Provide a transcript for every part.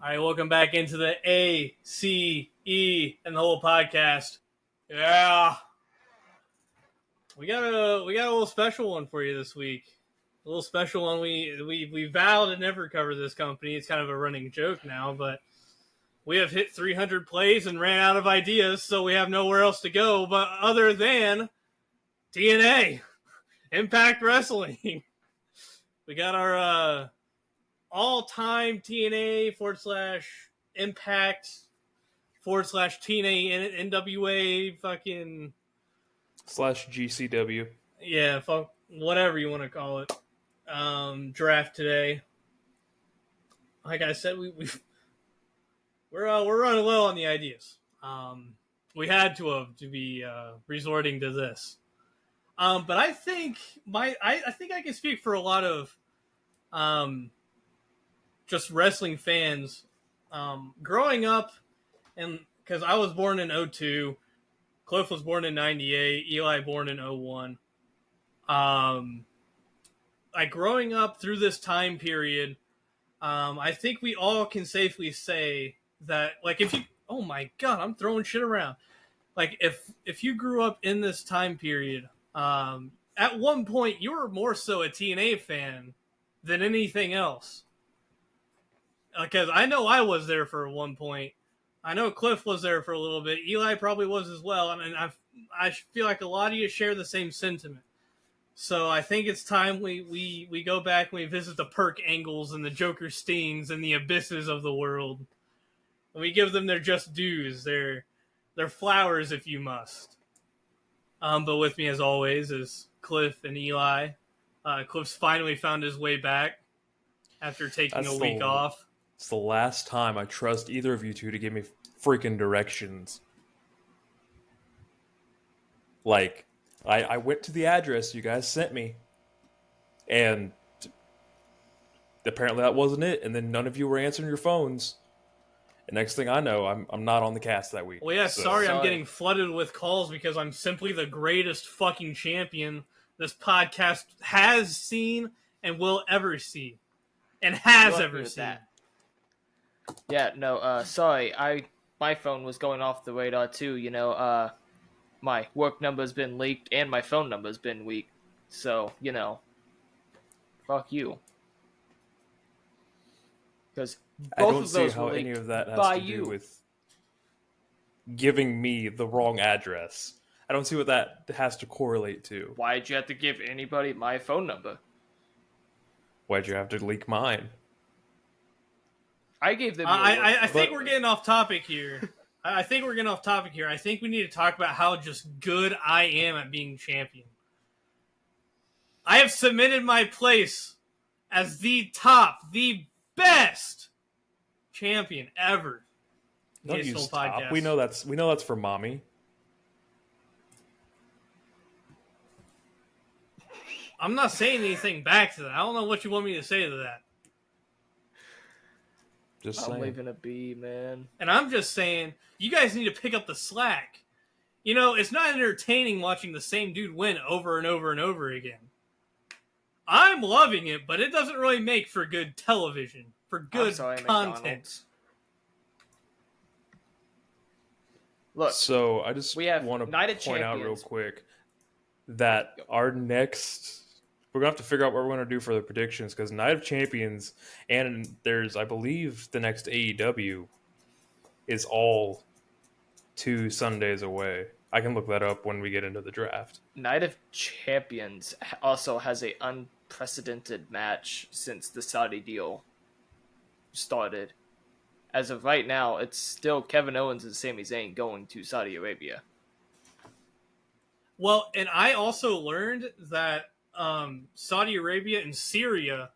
All right, welcome back into the ACE and the whole podcast. Yeah, we got a little special one for you this week. A little special one. We vow to never cover this company. It's kind of a running joke now, but we have hit 300 plays and ran out of ideas, so we have nowhere else to go but other than TNA, Impact Wrestling. We got our all-time TNA / Impact / TNA NWA fucking / GCW. Yeah, whatever you want to call it. Draft today. Like I said, we're running low on the ideas. We had to be resorting to this. But I think I think I can speak for a lot of just wrestling fans. Growing up, and because I was born in 2002, Cliff was born in 98, Eli born in 2001. Like growing up through this time period, I think we all can safely say that, like, if you, oh my god, I'm throwing shit around. Like, if you grew up in this time period, at one point you were more so a TNA fan than anything else. Because I know I was there for one point. I know Cliff was there for a little bit. Eli probably was as well. And I feel like a lot of you share the same sentiment. So I think it's time we go back and we visit the Perk Angles and the Joker Stings and the Abysses of the world. And we give them their just dues, their flowers, if you must. But with me, as always, is Cliff and Eli. Cliff's finally found his way back after taking a week off. It's the last time I trust either of you two to give me freaking directions. Like, I went to the address you guys sent me, and apparently that wasn't it, and then none of you were answering your phones. And next thing I know, I'm not on the cast that week. Well, yeah, sorry I'm getting flooded with calls because I'm simply the greatest fucking champion this podcast has seen and will ever see. And has ever seen. That. Yeah, no, sorry, my phone was going off the radar too, my work number's been leaked and my phone number's been leaked, so, fuck you. Because both of those I don't see how any of that has to do with giving me the wrong address. I don't see what that has to correlate to. Why'd you have to give anybody my phone number? Why'd you have to leak mine? I gave them. I think we're getting off topic here. I think we need to talk about how just good I am at being champion. I have cemented my place as the best champion ever. Don't use top. We know that's for mommy. I'm not saying anything back to that. I don't know what you want me to say to that. I'm leaving a B, man. And I'm just saying, you guys need to pick up the slack. It's not entertaining watching the same dude win over and over and over again. I'm loving it, but it doesn't really make for good television, for good content. Look, so I just want to point out real quick that our next... We're going to have to figure out what we're going to do for the predictions, because Night of Champions, and there's, I believe, the next AEW is all 2 Sundays away. I can look that up when we get into the draft. Night of Champions also has an unprecedented match since the Saudi deal started. As of right now, it's still Kevin Owens and Sami Zayn going to Saudi Arabia. Well, and I also learned that Saudi Arabia and Syria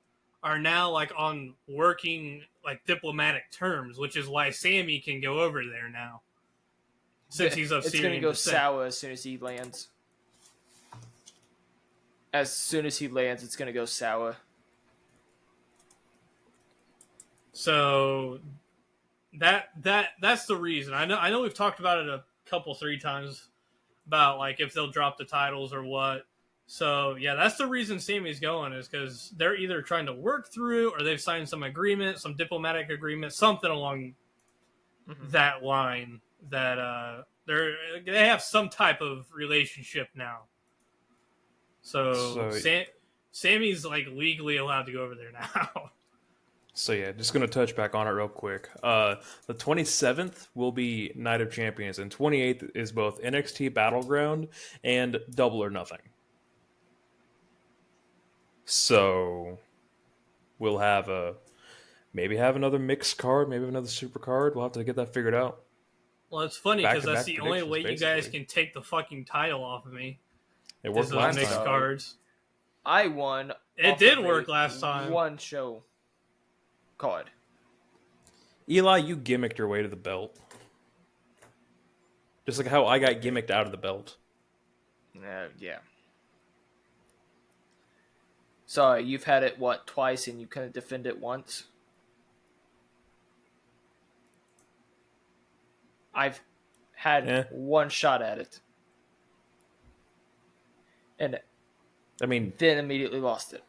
are now on working diplomatic terms, which is why Sammy can go over there now. Since he's of Syrian descent. It's going to go sour as soon as he lands. As soon as he lands, it's going to go sour. So that's the reason. I know we've talked about it a couple 3 times about if they'll drop the titles or what. So, yeah, that's the reason Sammy's going, is because they're either trying to work through or they've signed some agreement, some diplomatic agreement, something along that line that they have some type of relationship now. So Sammy's like legally allowed to go over there now. So yeah, just going to touch back on it real quick. The 27th will be Night of Champions, and 28th is both NXT Battleground and Double or Nothing. So we'll have maybe have another mixed card, maybe another super card. We'll have to get that figured out. Well, it's funny because that's the only way you guys can take the fucking title off of me. It worked last mixed time. Cards. I won. It did work last time. One show card. Eli, you gimmicked your way to the belt. Just like how I got gimmicked out of the belt. Yeah. Sorry, you've had it, twice, and you couldn't defend it once? I've had one shot at it. And then immediately lost it.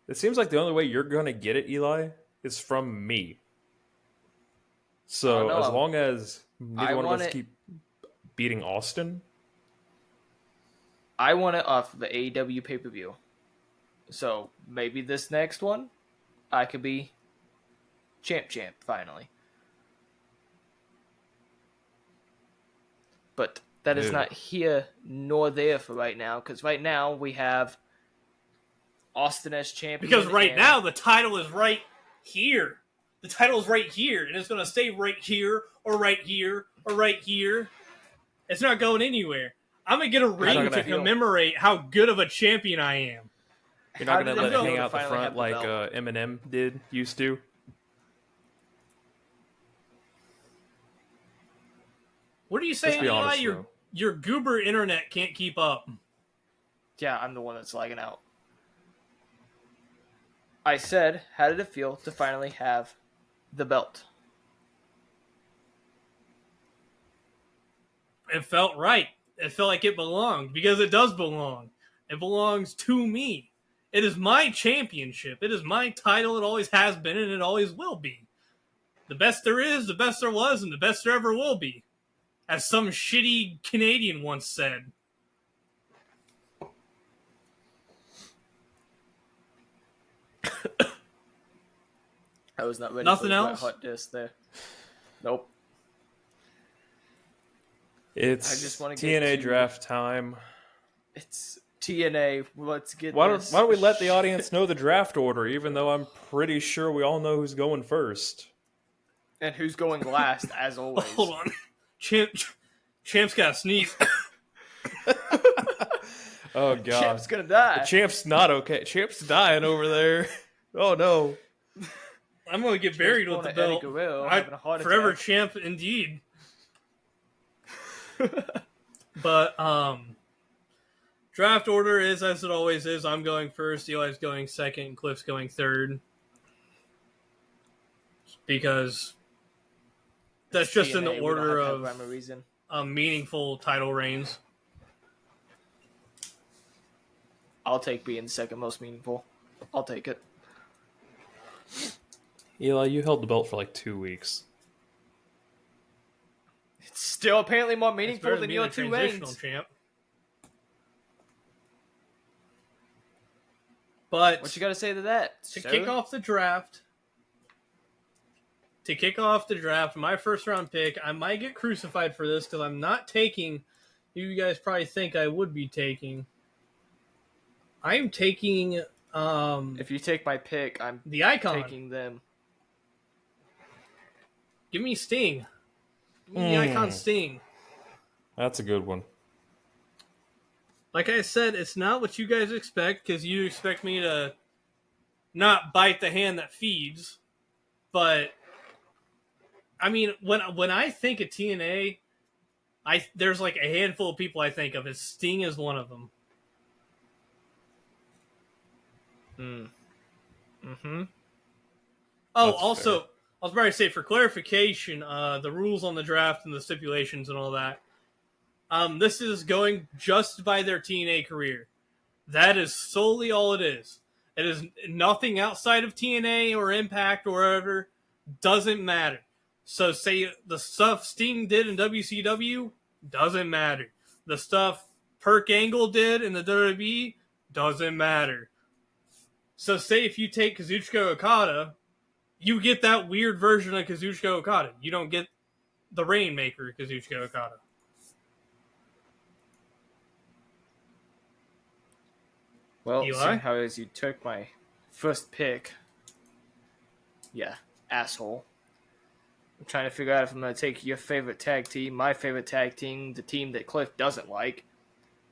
It seems like the only way you're going to get it, Eli, is from me. So as long as neither one of us keep beating Austen. I want it off the AEW pay-per-view. So maybe this next one, I could be champ finally. But that is not here nor there for right now, because right now we have Austen as champion. Because right now the title is right here. The title is right here, and it's going to stay right here, or right here, or right here. It's not going anywhere. I'm going to get a ring to commemorate how good of a champion I am. You're not going to let it hang out the front like Eminem used to? What are you saying, Eli? Your goober internet can't keep up. Yeah, I'm the one that's lagging out. I said, how did it feel to finally have the belt? It felt right. It felt like it belonged, because it does belong. It belongs to me. It is my championship. It is my title. It always has been, and it always will be. The best there is, the best there was, and the best there ever will be. As some shitty Canadian once said. I was not ready Nothing for else? hot dish there. Nope. It's TNA draft time. It's TNA. Let's get why don't we let the audience know the draft order, even though I'm pretty sure we all know who's going first. And who's going last, as always. Hold on. Champ's got to sneeze. Oh, God. Champ's going to die. The Champ's not okay. Champ's dying over there. Oh, no. I'm going to get buried with the belt. Forever Champ, indeed. But, draft order is as it always is. I'm going first, Eli's going second, and Cliff's going third. Because that's just TNA, in the order of meaningful title reigns. I'll take being second most meaningful. I'll take it. Eli, you held the belt for like 2 weeks. It's still apparently more meaningful than your 2 reigns. Champ. But what you got to say to that? To kick off the draft, my first round pick, I might get crucified for this because I'm not taking who you guys probably think I would be taking. I'm taking. If you take my pick, I'm the Icon. Taking them. Give me Sting. Give me the Icon Sting. That's a good one. Like I said, it's not what you guys expect, because you expect me to not bite the hand that feeds. But I mean, when I think of TNA, there's like a handful of people I think of, and Sting is one of them. Mm-hmm. Oh, that's also, fair. I was about to say, for clarification, the rules on the draft and the stipulations and all that. This is going just by their TNA career. That is solely all it is. It is nothing outside of TNA or Impact or whatever. Doesn't matter. So say the stuff Sting did in WCW, doesn't matter. The stuff Perk Angle did in the WWE, doesn't matter. So say if you take Kazuchika Okada, you get that weird version of Kazuchika Okada. You don't get the Rainmaker Kazuchika Okada. Well, seeing how as you took my first pick, yeah, asshole. I'm trying to figure out if I'm going to take your favorite tag team, my favorite tag team, the team that Cliff doesn't like,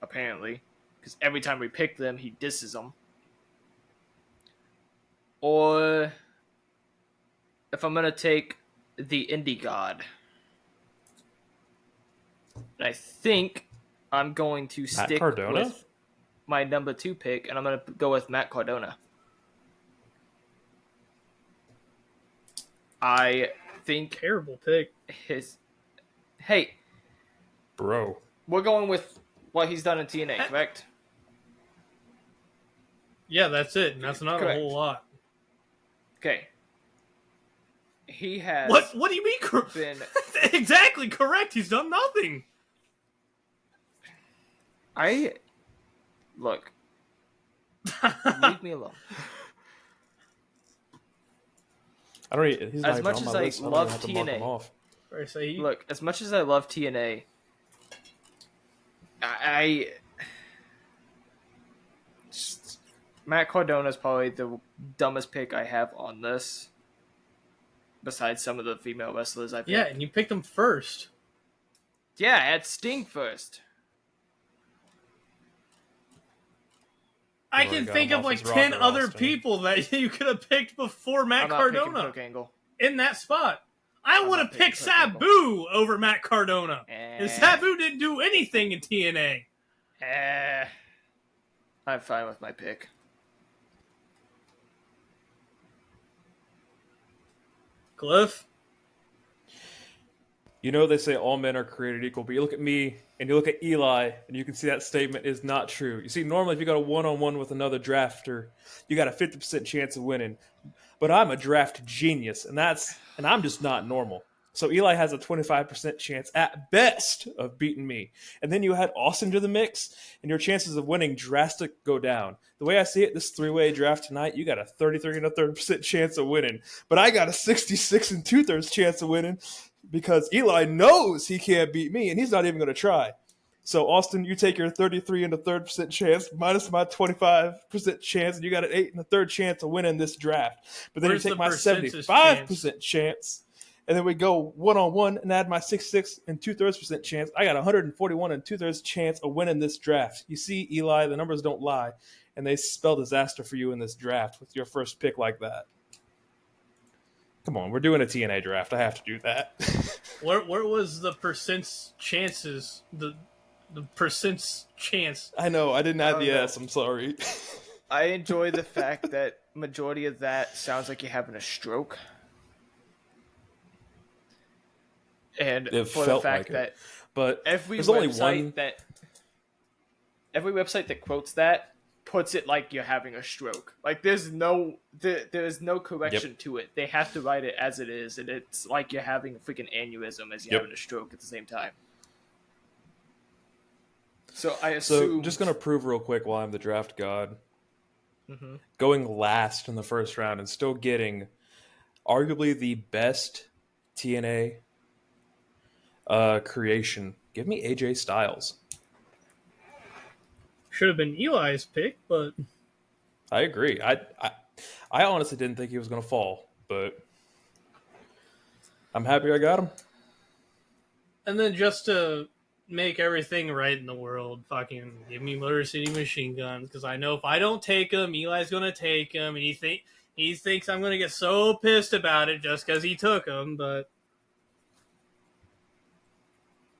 apparently, because every time we pick them, he disses them. Or if I'm going to take the Indie God. I think I'm going to stick with my number 2 pick, and I'm going to go with Matt Cardona. I think terrible pick. Hey, bro, we're going with what he's done in TNA, correct? Yeah, that's it. And that's not a whole lot. Okay. He has. What do you mean? Been exactly correct. He's done nothing. Look. Leave me alone. I don't. He's as much as I love TNA. Look, as much as I love TNA, Matt Cardona is probably the dumbest pick I have on this. Besides some of the female wrestlers I picked. Yeah, and you picked them first. Yeah, I had Sting first. I can think of like 10 other people that you could have picked before Matt Cardona in that spot. I would have picked Sabu over Matt Cardona. And Sabu didn't do anything in TNA. I'm fine with my pick. Cliff? You know they say all men are created equal, but you look at me and you look at Eli and you can see that statement is not true. You see, normally if you got a one-on-one with another drafter, you got a 50% chance of winning. But I'm a draft genius, and I'm just not normal. So Eli has a 25% chance at best of beating me. And then you add Austen to the mix, and your chances of winning drastic go down. The way I see it, this 3-way draft tonight, you got a 33 1/3% chance of winning. But I got a 66 2/3 chance of winning because Eli knows he can't beat me, and he's not even going to try. So, Austen, you take your 33 1/3% chance minus my 25% chance, and you got an 8 1/3 chance of winning this draft. But then you take my 75% chance, and then we go one-on-one and add my 66 2/3% chance. I got 141 2/3 chance of winning this draft. You see, Eli, the numbers don't lie, and they spell disaster for you in this draft with your first pick like that. Come on, we're doing a TNA draft. I have to do that. Where was the percent chances? The percent chance. I know, I didn't add the S. I'm sorry. I enjoy the fact that majority of that sounds like you're having a stroke. And it for felt the fact like that it. But every there's website that quotes that puts it like you're having a stroke. Like there's no correction to it. They have to write it as it is, and it's like you're having a freaking aneurysm as you're having a stroke at the same time. So I assume. So just gonna prove real quick while I'm the draft god. Mm-hmm. Going last in the first round and still getting arguably the best TNA creation. Give me AJ Styles. Should have been Eli's pick, but I agree. I honestly didn't think he was going to fall, but I'm happy I got him. And then just to make everything right in the world, fucking give me Motor City Machine Guns, because I know if I don't take him, Eli's going to take him, and he thinks I'm going to get so pissed about it just because he took him, but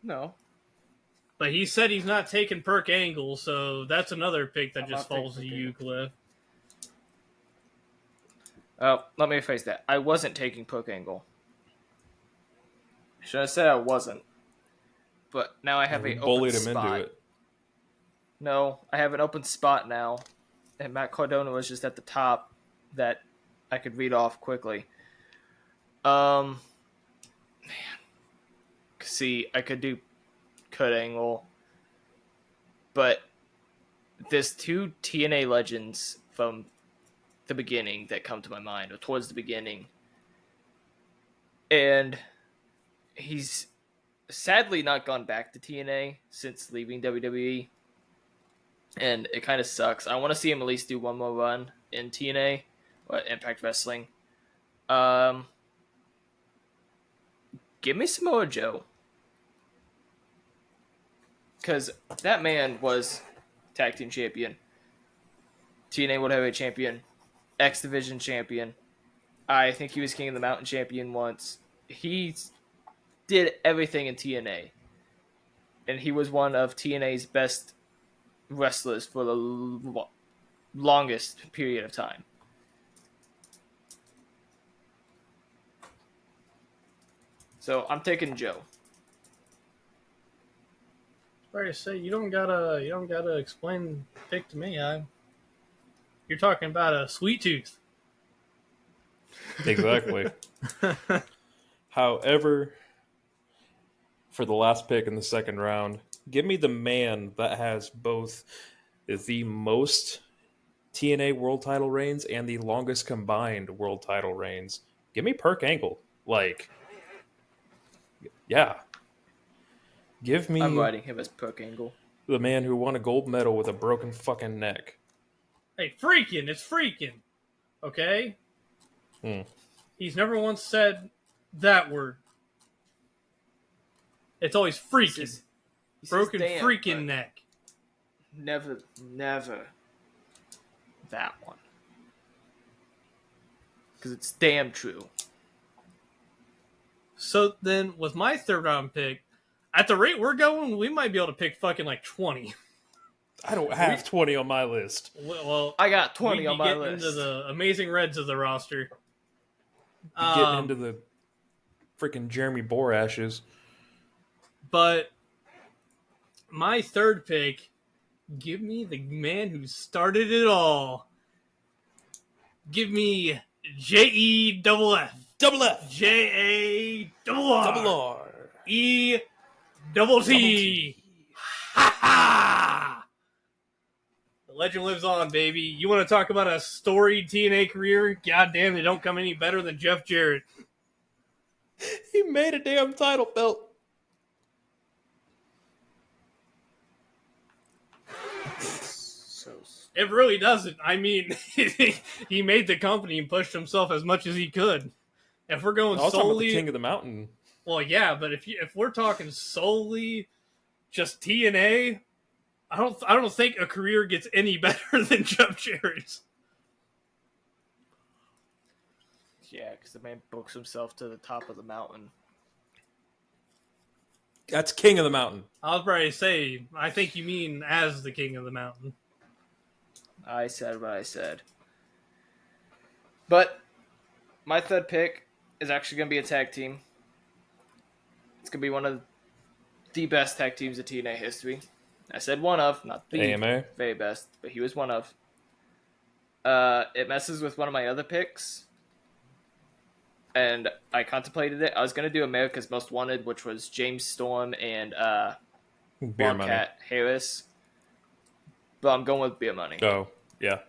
no. But he said he's not taking Perk Angle, so that's another pick that just falls to you, Cliff. Oh, let me rephrase that. I wasn't taking Perk Angle. Should I say I wasn't? But now I have an open spot. Into it. No, I have an open spot now, and Matt Cardona was just at the top that I could read off quickly. Man. See, I could do Kurt Angle, but there's two TNA legends from the beginning that come to my mind, or towards the beginning. And he's sadly not gone back to TNA since leaving WWE. And it kind of sucks. I want to see him at least do one more run in TNA, or Impact Wrestling. Give me Samoa Joe. Because that man was tag team champion, TNA World Heavyweight champion, X Division champion. I think he was King of the Mountain champion once. He did everything in TNA. And he was one of TNA's best wrestlers for the longest period of time. So I'm taking Joe. Sorry to say, you don't gotta explain the pick to me. You're talking about a sweet tooth. Exactly. However, for the last pick in the second round, give me the man that has both the most TNA world title reigns and the longest combined world title reigns. Give me Perk Angle. Yeah. Give me... I'm writing him as Perk Angle. The man who won a gold medal with a broken fucking neck. Hey, freaking! It's freaking! Okay? He's never once said that word. It's always freaking. Broken freaking neck. Never that one. Because it's damn true. So then, with my third round pick, at the rate we're going, we might be able to pick fucking like 20. I don't have 20 on my list. Well, I got 20 on my list. Into the amazing reds of the roster. Getting into the freaking Jeremy Borashes. But my third pick, give me the man who started it all. Give me J-E-double-F. Double F. J-A-double-R. Double R. E-double-T. Ha ha! The legend lives on, baby. You want to talk about a storied TNA career? Goddamn, they don't come any better than Jeff Jarrett. He made a damn title belt. It really doesn't. I mean, he made the company and pushed himself as much as he could. If we're going solely the King of the Mountain. Well, yeah, but if we're talking solely just TNA, I don't think a career gets any better than Jeff Jarrett's. Yeah, because the man books himself to the top of the mountain. That's King of the Mountain. I was probably say, I think you mean as the King of the Mountain. I said what I said. But my third pick is actually going to be a tag team. It's going to be one of the best tag teams in TNA history. I said one of, not the AMA. Very best, but he was one of. It messes with one of my other picks. And I contemplated it. I was going to do America's Most Wanted, which was James Storm and Wildcat Harris. But I'm going with Beer Money. Oh, yeah.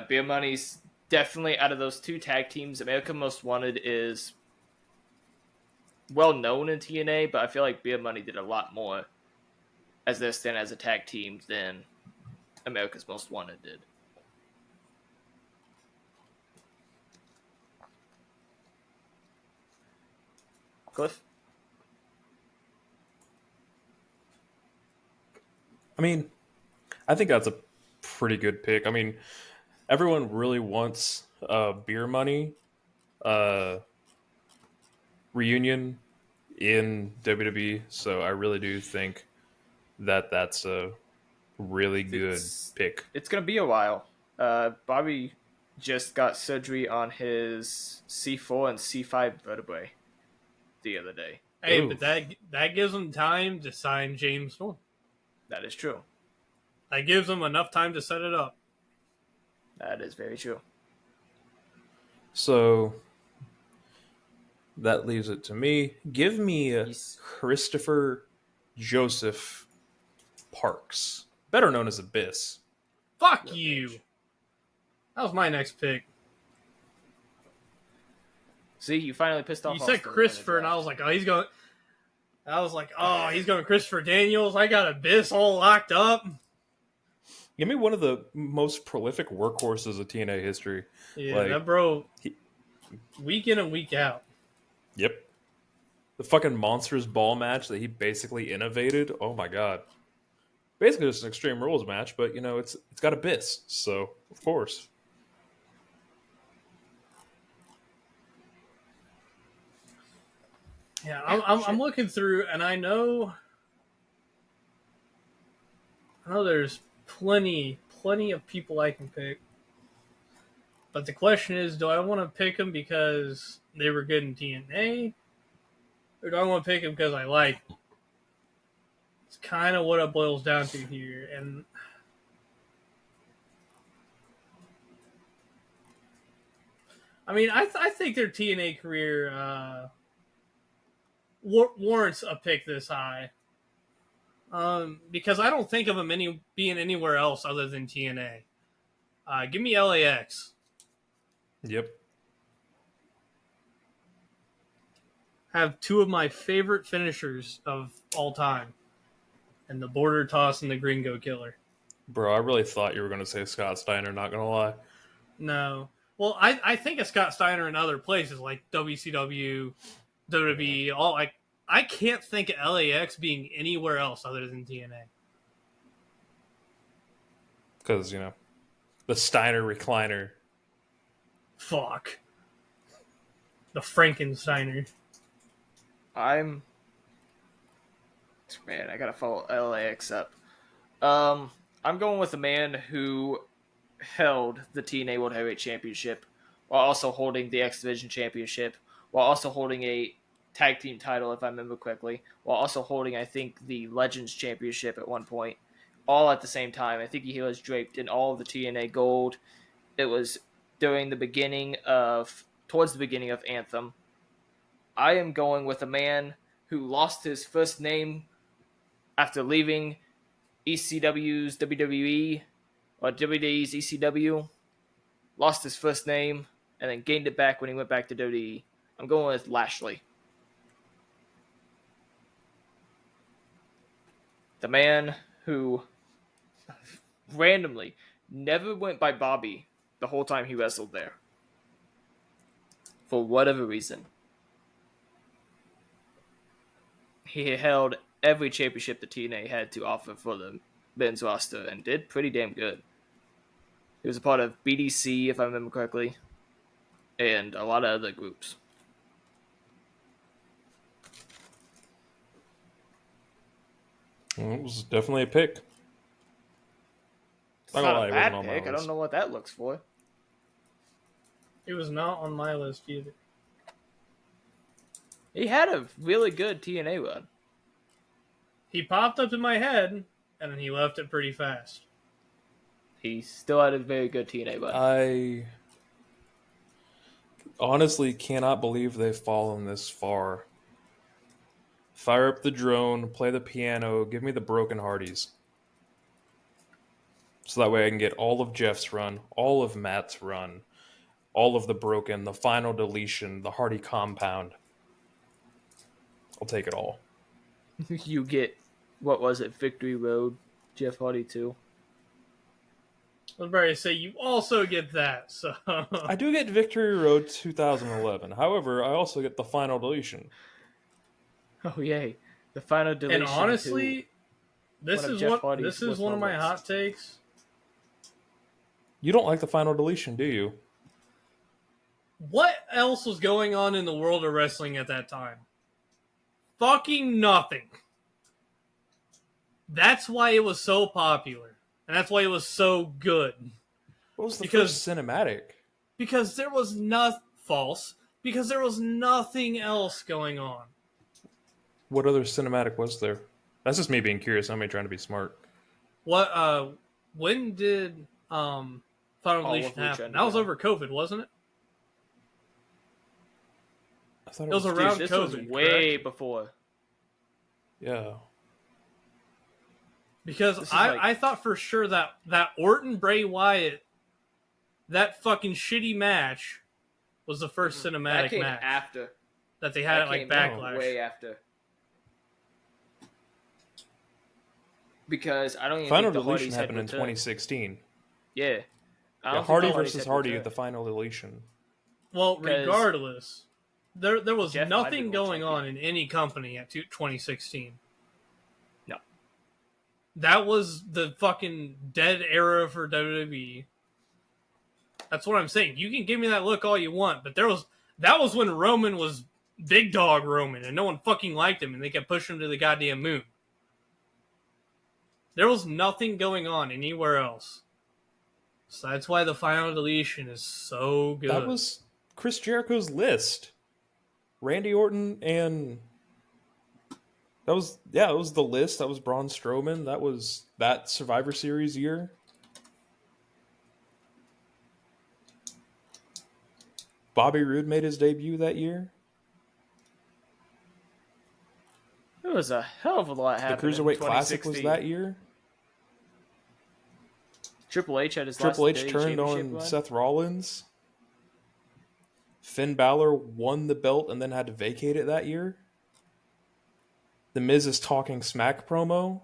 Beer Money's definitely, out of those two tag teams, America's Most Wanted is well known in TNA, but I feel like Beer Money did a lot more as they stand as a tag team than America's Most Wanted did. Cliff? I mean, I think that's a pretty good pick. I mean, everyone really wants Beer Money reunion in WWE, so I really do think that that's a really good pick. It's going to be a while. Bobby just got surgery on his C4 and C5 vertebrae the other day. Hey, but that gives him time to sign James Storm. That is true. That gives them enough time to set it up. That is very true. So that leaves it to me. Give me Christopher Joseph Parks, better known as Abyss. Fuck you. That was my next pick. See, you finally pissed off. You said Christopher, and I was like, oh, he's going. He's going Christopher Daniels. I got Abyss all locked up. Give me one of the most prolific workhorses of TNA history. Yeah, that bro, week in and week out. Yep. The fucking Monsters Ball match that he basically innovated. Oh my god. Basically just an Extreme Rules match, but it's got Abyss, so of course. Yeah, I'm looking through, and I know there's plenty of people I can pick. But the question is, do I want to pick them because they were good in TNA? Or do I want to pick them because I like them? It's kind of what it boils down to here. And I mean, I think their TNA career warrants a pick this high. Because I don't think of them being anywhere else other than TNA. Give me LAX. Yep. Have two of my favorite finishers of all time. And the Border Toss and the Gringo Killer. Bro, I really thought you were going to say Scott Steiner, not going to lie. No. Well, I think of Scott Steiner in other places like WCW, WWE, all like I can't think of LAX being anywhere else other than TNA. Because, the Steiner recliner. Fuck. The Frankensteiner. Man, I gotta follow LAX up. I'm going with a man who held the TNA World Heavyweight Championship while also holding the X Division Championship, while also holding a tag team title, if I remember correctly, while also holding, I think, the Legends Championship at one point, all at the same time. I think he was draped in all of the TNA gold. It was towards the beginning of Anthem. I am going with a man who lost his first name after leaving ECW's WWE, or WWE's ECW, lost his first name, and then gained it back when he went back to WWE. I'm going with Lashley. The man who randomly never went by Bobby the whole time he wrestled there. For whatever reason. He held every championship the TNA had to offer for the men's roster and did pretty damn good. He was a part of BDC, if I remember correctly, and a lot of other groups. Well, it was definitely a pick. It's not a bad pick. I don't know what that looks for. It was not on my list either. He had a really good TNA run. He popped up in my head, and then he left it pretty fast. He still had a very good TNA run. I honestly cannot believe they've fallen this far. Fire up the drone, play the piano, give me the Broken Hardys. So that way I can get all of Jeff's run, all of Matt's run, all of the Broken, the Final Deletion, the Hardy Compound. I'll take it all. You get, what was it, Victory Road, Jeff Hardy 2. I was about to say, you also get that, so... I do get Victory Road 2011. However, I also get the Final Deletion. Oh, yay. The Final Deletion. And honestly, this is one of my hot takes. You don't like the Final Deletion, do you? What else was going on in the world of wrestling at that time? Fucking nothing. That's why it was so popular. And that's why it was so good. What was the first cinematic? Because there was because there was nothing else going on. What other cinematic was there? That's just me being curious. I'm trying to be smart. What? When did Final Deletion happen? That was over COVID, wasn't it? I thought it was around this COVID. Was way correct? before. Yeah. Because I thought for sure that Orton Bray Wyatt, that fucking shitty match, was the first cinematic that came match after that they had at like Backlash. Way after. Because I don't even Final think the Deletion Hardys happened in had 2016. Yeah. Hardy versus Hardy at the Final Deletion. Well, regardless, there was Jeff nothing going on in any company at 2016. No. That was the fucking dead era for WWE. That's what I'm saying. You can give me that look all you want, but that was when Roman was big dog Roman, and no one fucking liked him, and they kept pushing him to the goddamn moon. There was nothing going on anywhere else. So that's why the Final Deletion is so good. That was Chris Jericho's list. Randy Orton and... That was the list. That was Braun Strowman. That was that Survivor Series year. Bobby Roode made his debut that year. There was a hell of a lot happening. The Cruiserweight Classic was that year. Triple H had his Triple last H turned on Seth Rollins. Finn Balor won the belt and then had to vacate it that year. The Miz's Talking Smack promo.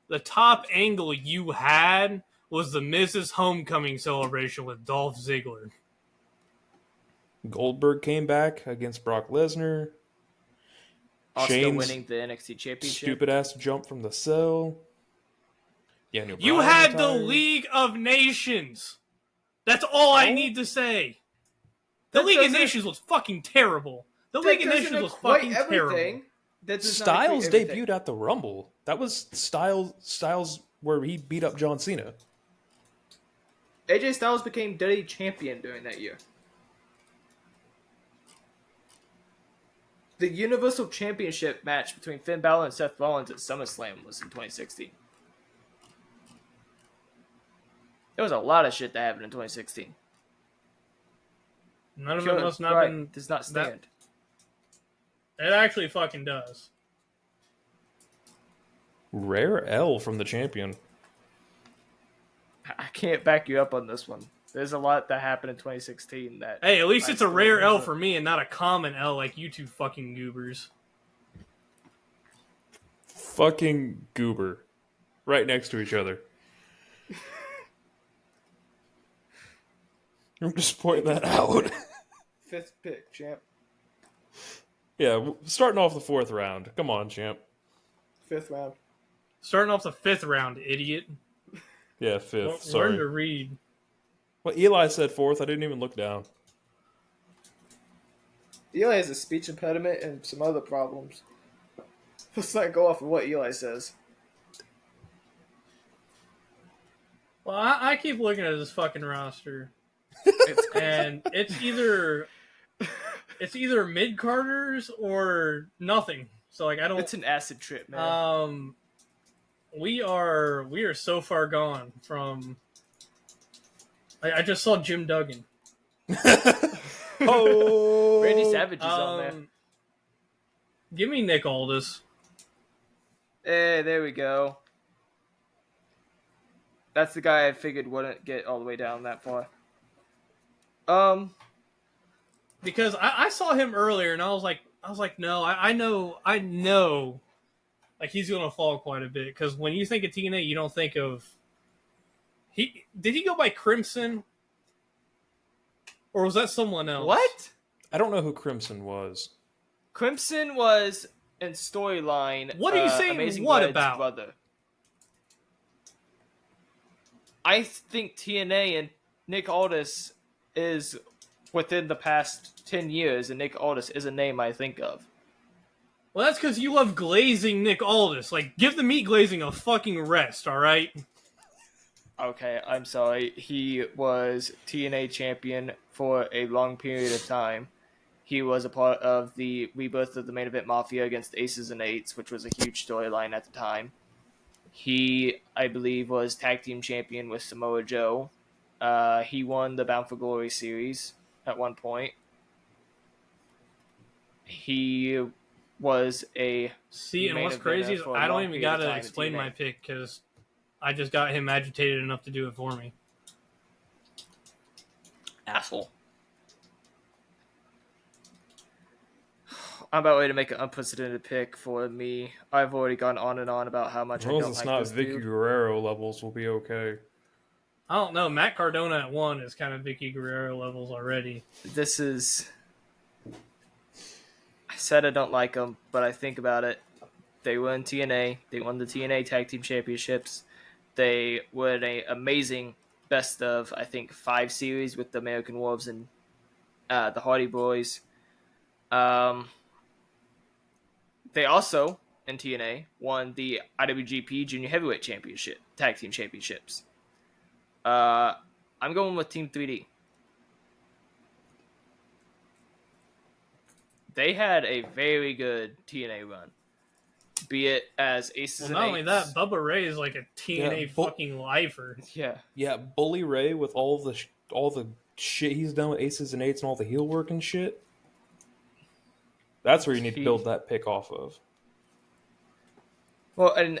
The top angle you had was the Miz's homecoming celebration with Dolph Ziggler. Goldberg came back against Brock Lesnar. Austen winning the NXT Championship. Stupid ass jump from the cell. Daniel Bryan you had retired. the League of Nations. That's all I need to say. The League of Nations was fucking terrible. The League of Nations was fucking terrible. Styles debuted at the Rumble. That was Styles where he beat up John Cena. AJ Styles became WWE champion during that year. The Universal Championship match between Finn Balor and Seth Rollins at SummerSlam was in 2016. There was a lot of shit that happened in 2016. None of it must not been... does not stand. It actually fucking does. Rare L from the champion. I can't back you up on this one. There's a lot that happened in 2016 that... Hey, at least it's a rare L for me and not a common L like you two fucking goobers. Fucking goober. Right next to each other. I'm just pointing that out. Fifth pick, champ. Yeah, starting off the fourth round. Come on, champ. Fifth round. Starting off the fifth round, idiot. Yeah, fifth. Sorry. Learn to read. Well, Eli said fourth. I didn't even look down. Eli has a speech impediment and some other problems. Let's not go off of what Eli says. Well, I keep looking at this fucking roster. It's either mid-carders or nothing. So like I don't. It's an acid trip, man. We are so far gone from. I just saw Jim Duggan. Oh, Randy Savage is on there. Give me Nick Aldis. Hey, there we go. That's the guy I figured wouldn't get all the way down that far. Because I saw him earlier and I was like, no, I know, like he's gonna fall quite a bit. Because when you think of TNA, you don't think of. Did he go by Crimson? Or was that someone else? What? I don't know who Crimson was. Crimson was in storyline. What are you saying? Amazing What Red's about? Brother. I think TNA and Nick Aldis is within the past 10 years, and Nick Aldis is a name I think of. Well, that's because you love glazing Nick Aldis. Like, give the meat glazing a fucking rest, all right? Okay, I'm sorry. He was TNA champion for a long period of time. He was a part of the rebirth of the Main Event Mafia against Aces and Eights, which was a huge storyline at the time. He, I believe, was tag team champion with Samoa Joe. He won the Bound for Glory series at one point. He was a and what's crazy is I don't even gotta explain my pick because I just got him agitated enough to do it for me. Asshole. I'm about ready to make an unprecedented pick for me. I've already gone on and on about how much I don't like this dude. As long as it's not Vicky Guerrero levels, we'll be okay. I don't know. Matt Cardona at 1 is kind of Vicky Guerrero levels already. This is... I said I don't like them, but I think about it. They were in TNA. They won the TNA Tag Team Championships. They were in an amazing best of, I think, 5 series with the American Wolves and the Hardy Boys. They also, in TNA, won the IWGP Junior Heavyweight Championship, Tag Team Championships. I'm going with Team 3D. They had a very good TNA run. Be it as Aces and Eights. Not only that, Bubba Ray is like a TNA fucking lifer. Yeah. Yeah, Bully Ray with all the shit he's done with Aces and Eights and all the heel work and shit. That's where you need to build that pick off of. Well, and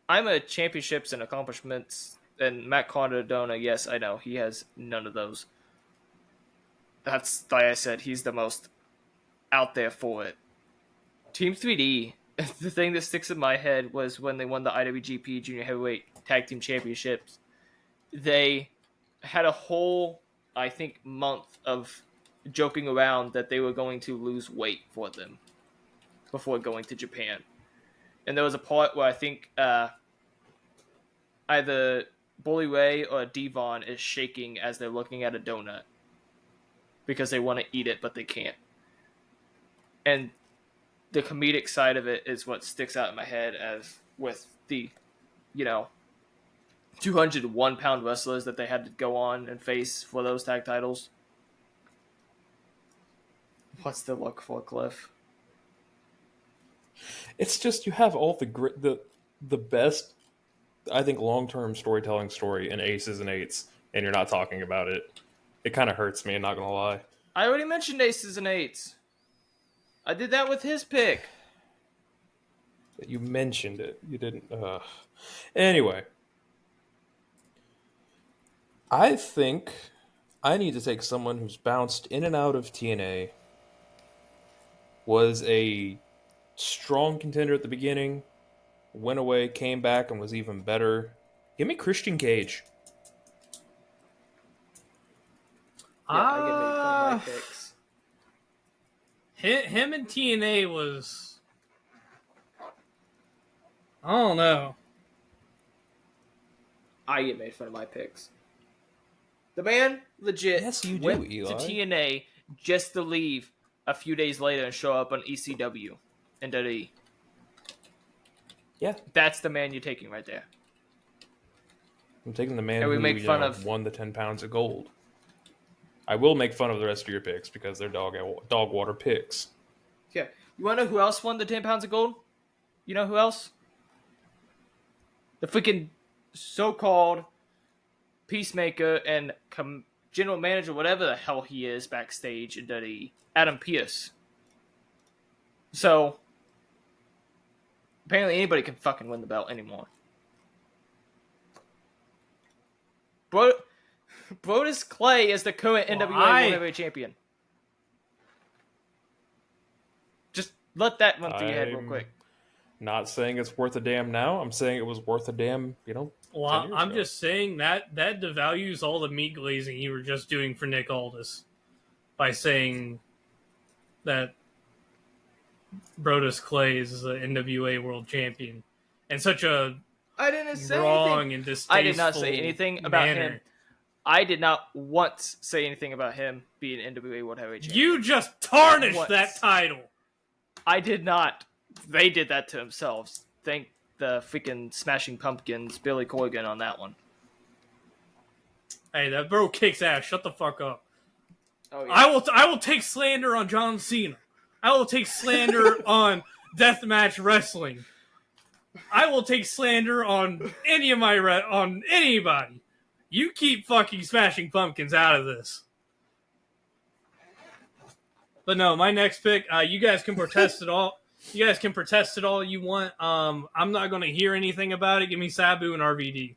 I'm a championships and accomplishments, and Matt Cardona, yes, I know, he has none of those. That's, like I said, he's the most out there for it. Team 3D, the thing that sticks in my head was when they won the IWGP Junior Heavyweight Tag Team Championships. They had a whole, I think, month of joking around that they were going to lose weight for them before going to Japan. And there was a part where I think either Bully Ray or Devon is shaking as they're looking at a donut because they want to eat it, but they can't. And the comedic side of it is what sticks out in my head as with the, 201-pound wrestlers that they had to go on and face for those tag titles. What's the look for, Cliff? It's just you have all the best, I think, long-term storytelling story in Aces and Eights, and you're not talking about it. It kind of hurts me, I'm not going to lie. I already mentioned Aces and Eights. I did that with his pick. You mentioned it. You didn't. Anyway. I think I need to take someone who's bounced in and out of TNA, was a strong contender at the beginning, went away, came back, and was even better. Give me Christian Cage. Yeah, I get maybe my picks. Him and TNA was... I don't know. I get made fun of my picks. The man legit went Eli. to TNA just to leave a few days later and show up on ECW and WWE. Yeah. That's the man you're taking right there. I'm taking the man who won the 10 pounds of gold. I will make fun of the rest of your picks because they're dog water picks. Yeah. You want to know who else won the 10 pounds of gold? You know who else? The freaking so-called Peacemaker and general manager, whatever the hell he is backstage in WWE, Adam Pearce. So, apparently anybody can fucking win the belt anymore. Brodus Clay is the current NWA World Heavyweight Champion. Just let that run through your head real quick. Not saying it's worth a damn now. I'm saying it was worth a damn, Well, I'm just saying that devalues all the meat glazing you were just doing for Nick Aldis by saying that Brodus Clay is the NWA World Champion and such a wrong and distasteful I did not say anything about him. I did not once say anything about him being NWA World Heavyweight Champion. You just tarnished that title. I did not. They did that to themselves. Thank the freaking Smashing Pumpkins, Billy Corgan on that one. Hey, that bro kicks ass. Shut the fuck up. Oh, yeah. I will take slander on John Cena. I will take slander on deathmatch wrestling. I will take slander on on anybody. You keep fucking Smashing Pumpkins out of this. But no, my next pick, you guys can protest it all. You guys can protest it all you want. I'm not going to hear anything about it. Give me Sabu and RVD.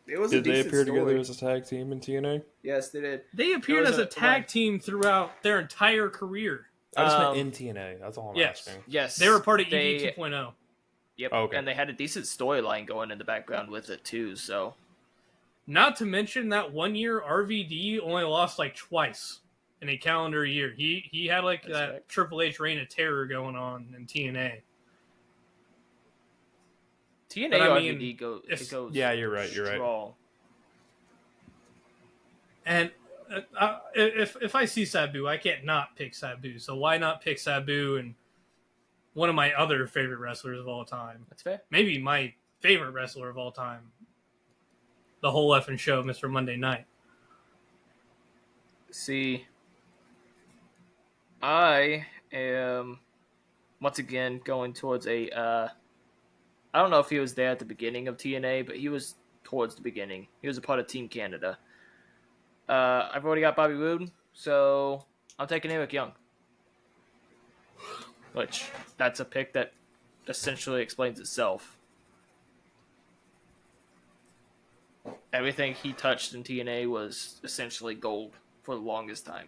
Did they appear together as a tag team in TNA? Yes, they did. They appeared as a tag team throughout their entire career. I just meant in TNA. That's all I'm asking. Yes. They were part of EV 2.0. Yep. Okay. And they had a decent storyline going in the background with it, too, so... Not to mention that 1 year RVD only lost like twice in a calendar year. He had like that right. Triple H reign of terror going on in TNA. TNA RVD goes. Yeah, you're right. You're right. And if I see Sabu, I can't not pick Sabu. So why not pick Sabu and one of my other favorite wrestlers of all time? That's fair. Maybe my favorite wrestler of all time. The whole effing show, Mr. Monday Night. See, I am once again going towards a. I don't know if he was there at the beginning of TNA, but he was towards the beginning. He was a part of Team Canada. I've already got Bobby Roode, so I'm taking Eric Young. Which, that's a pick that essentially explains itself. Everything he touched in TNA was essentially gold for the longest time.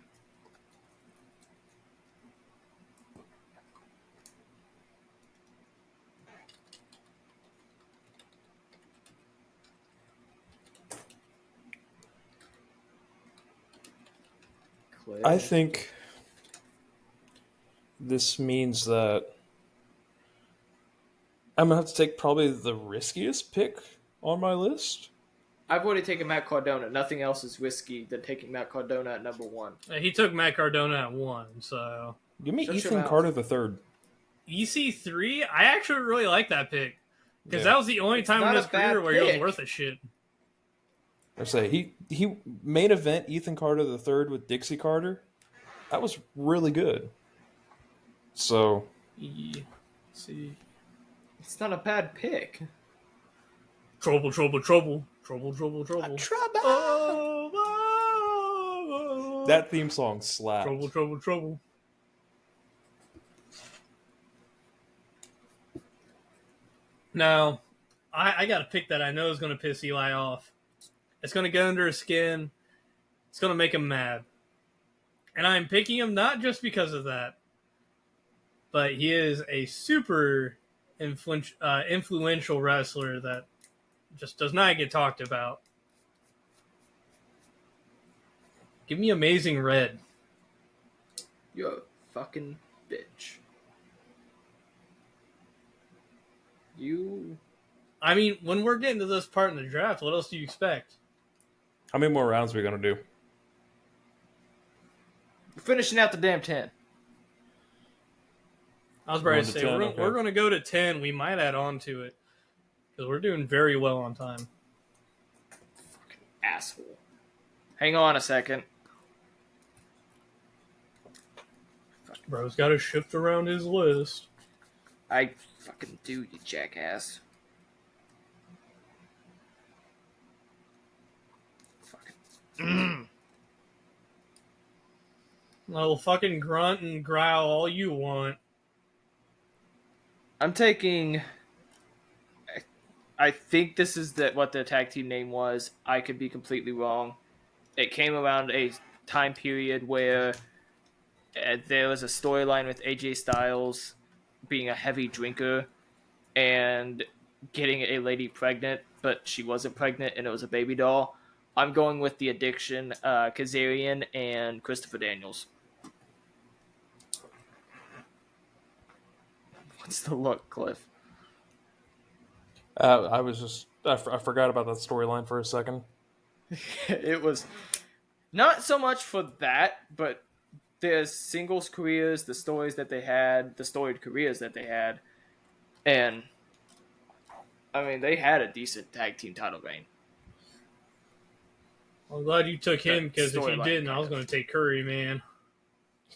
I think this means that I'm going to have to take probably the riskiest pick on my list. I've already taken Matt Cardona. Nothing else is risky than taking Matt Cardona at number 1. He took Matt Cardona at 1, so... Give me Ethan Carter III. EC3? I actually really like that pick. Because that was the only time in his career where he was worth a shit. I say, he main event Ethan Carter III with Dixie Carter. That was really good. So... See, it's not a bad pick. Trouble. Trouble. Oh, that theme song slaps. Trouble. Now, I got a pick that I know is going to piss Eli off. It's going to get under his skin. It's going to make him mad. And I'm picking him not just because of that, but he is a super influential wrestler that just does not get talked about. Give me Amazing Red. You're a fucking bitch. I mean, when we're getting to this part in the draft, what else do you expect? How many more rounds are we going to do? We're finishing out the damn 10. I was about to say, we're going to go to 10. We might add on to it. Because we're doing very well on time. Fucking asshole. Hang on a second. Bro's got to shift around his list. I fucking do, you jackass. Fucking. I'll fucking grunt and growl all you want. I'm taking... I think this is what the tag team name was. I could be completely wrong. It came around a time period where there was a storyline with AJ Styles being a heavy drinker and getting a lady pregnant, but she wasn't pregnant and it was a baby doll. I'm going with The Addiction, Kazarian, and Christopher Daniels. What's the look, Cliff? I forgot about that storyline for a second. It was not so much for that, but their singles careers, the stories that they had, the storied careers that they had, and I mean, they had a decent tag team title reign. I'm glad you took him, because if you didn't, I was going to take Curry Man.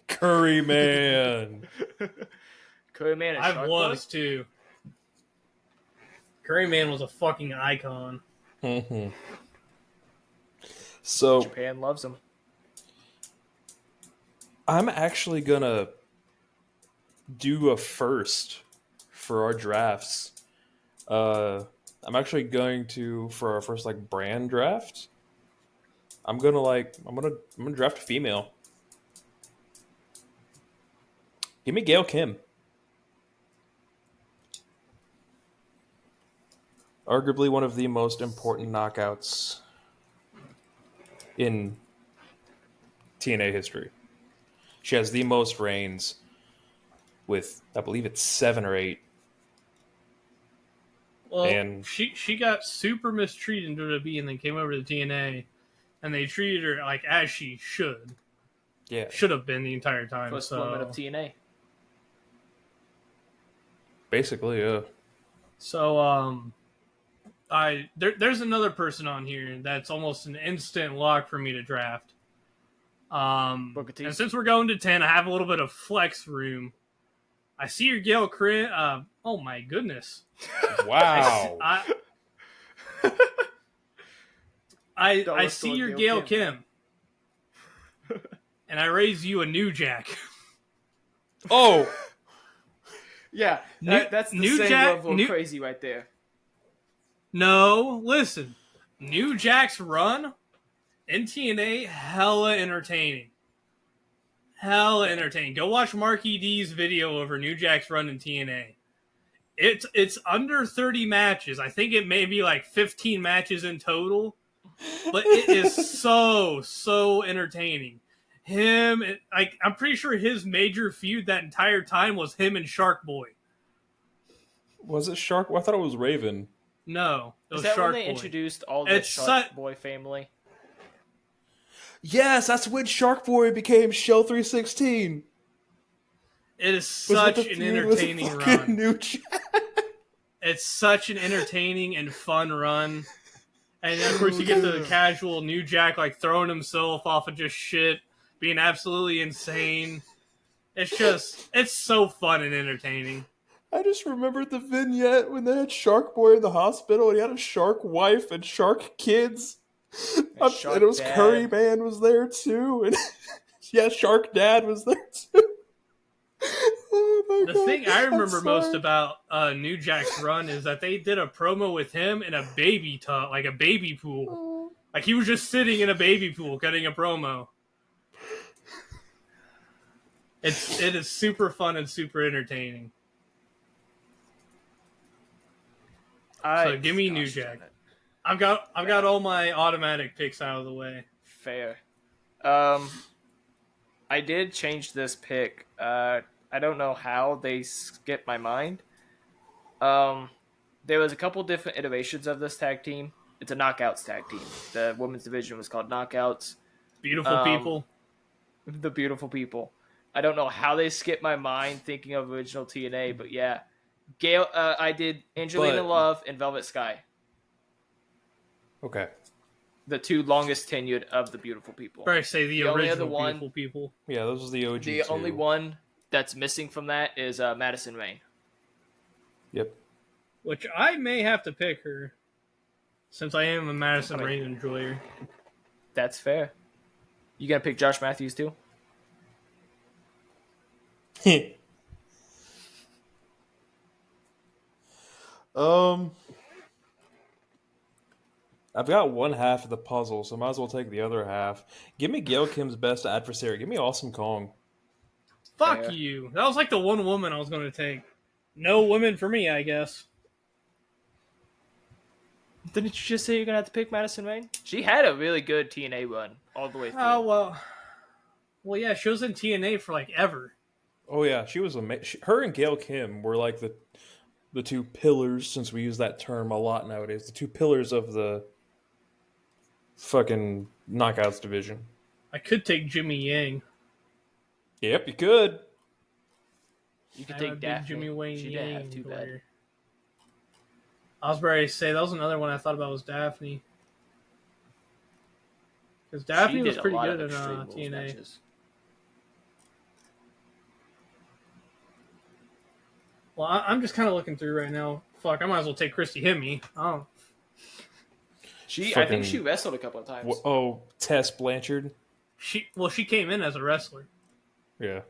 Curry Man. Curryman and I Shark was Boy? too. Curryman was a fucking icon. Mm-hmm. So Japan loves him. I'm actually gonna do a first for our drafts. I'm actually going to, for our first like brand draft, I'm gonna draft a female. Give me Gail Kim. Arguably one of the most important knockouts in TNA history. She has the most reigns with, I believe it's 7 or 8. Well, And she got super mistreated in WWE and then came over to TNA, and they treated her like as she should. yeah, Should have been the entire time. First so woman of TNA. basically, yeah. So there's another person on here that's almost an instant lock for me to draft. And since we're going to 10, I have a little bit of flex room. I see your Gail Crit. Oh my goodness! Wow. I see your Gail Kim, and I raise you a New Jack. Oh, yeah, that's the New same Jack, level of crazy right there. No, listen, New Jack's run in TNA, hella entertaining. Hella entertaining. Go watch Marky D's video over New Jack's run in TNA. It's under 30 matches. I think it may be like 15 matches in total. But it is so entertaining. I'm pretty sure his major feud that entire time was him and Shark Boy. Was it Shark? I thought it was Raven. No, it was Is that Shark when they Boy. introduced all the Shark Boy family? Yes, that's when Shark Boy became Shell 316. It is such an entertaining run. New Jack. It's such an entertaining and fun run. And then, of course, you get the casual New Jack, like, throwing himself off of just shit, being absolutely insane. It's so fun and entertaining. I just remembered the vignette when they had Shark Boy in the hospital and he had a shark wife and shark kids. And it was Dad. Curry Man was there too. And yeah, Shark Dad was there too. Oh my God. The thing I remember most about New Jack's run is that they did a promo with him in a baby tub, like a baby pool. Like he was just sitting in a baby pool cutting a promo. It is super fun and super entertaining. So give me New Jack. I've got all my automatic picks out of the way. Fair. I did change this pick. I don't know how they skipped my mind. There was a couple different iterations of this tag team. It's a Knockouts tag team. The women's division was called Knockouts. Beautiful people. The beautiful people. I don't know how they skipped my mind thinking of original TNA, but yeah. Gail, I did Angelina Love and Velvet Sky. Okay. The two longest tenured of the beautiful people. Probably say the original beautiful people. Yeah, those are the OG. The only one that's missing from that is Madison Rayne. Yep. Which I may have to pick her, since I am a Madison Rayne enjoyer. That's fair. You gonna pick Josh Matthews too? I've got one half of the puzzle, so I might as well take the other half. Give me Gail Kim's best adversary. Give me Awesome Kong. Fuck you. That was like the one woman I was going to take. No women for me, I guess. Didn't you just say you're gonna have to pick Madison Rayne? She had a really good TNA run all the way through. Oh well, yeah, she was in TNA for like ever. Oh yeah, she was amazing. Her and Gail Kim were like the two pillars, since we use that term a lot nowadays. The two pillars of the fucking Knockouts division. I could take Jimmy Yang. Yep, you could. You could take Daphne. Jimmy Wayne She Yang didn't have too bad. I was ready to say that was another one I thought about was Daphne. Because Daphne was pretty good in TNA. Matches. Well, I'm just kind of looking through right now. Fuck, I might as well take Christy Hemme. Oh. I think she wrestled a couple of times. Oh, Tess Blanchard. She came in as a wrestler. Yeah.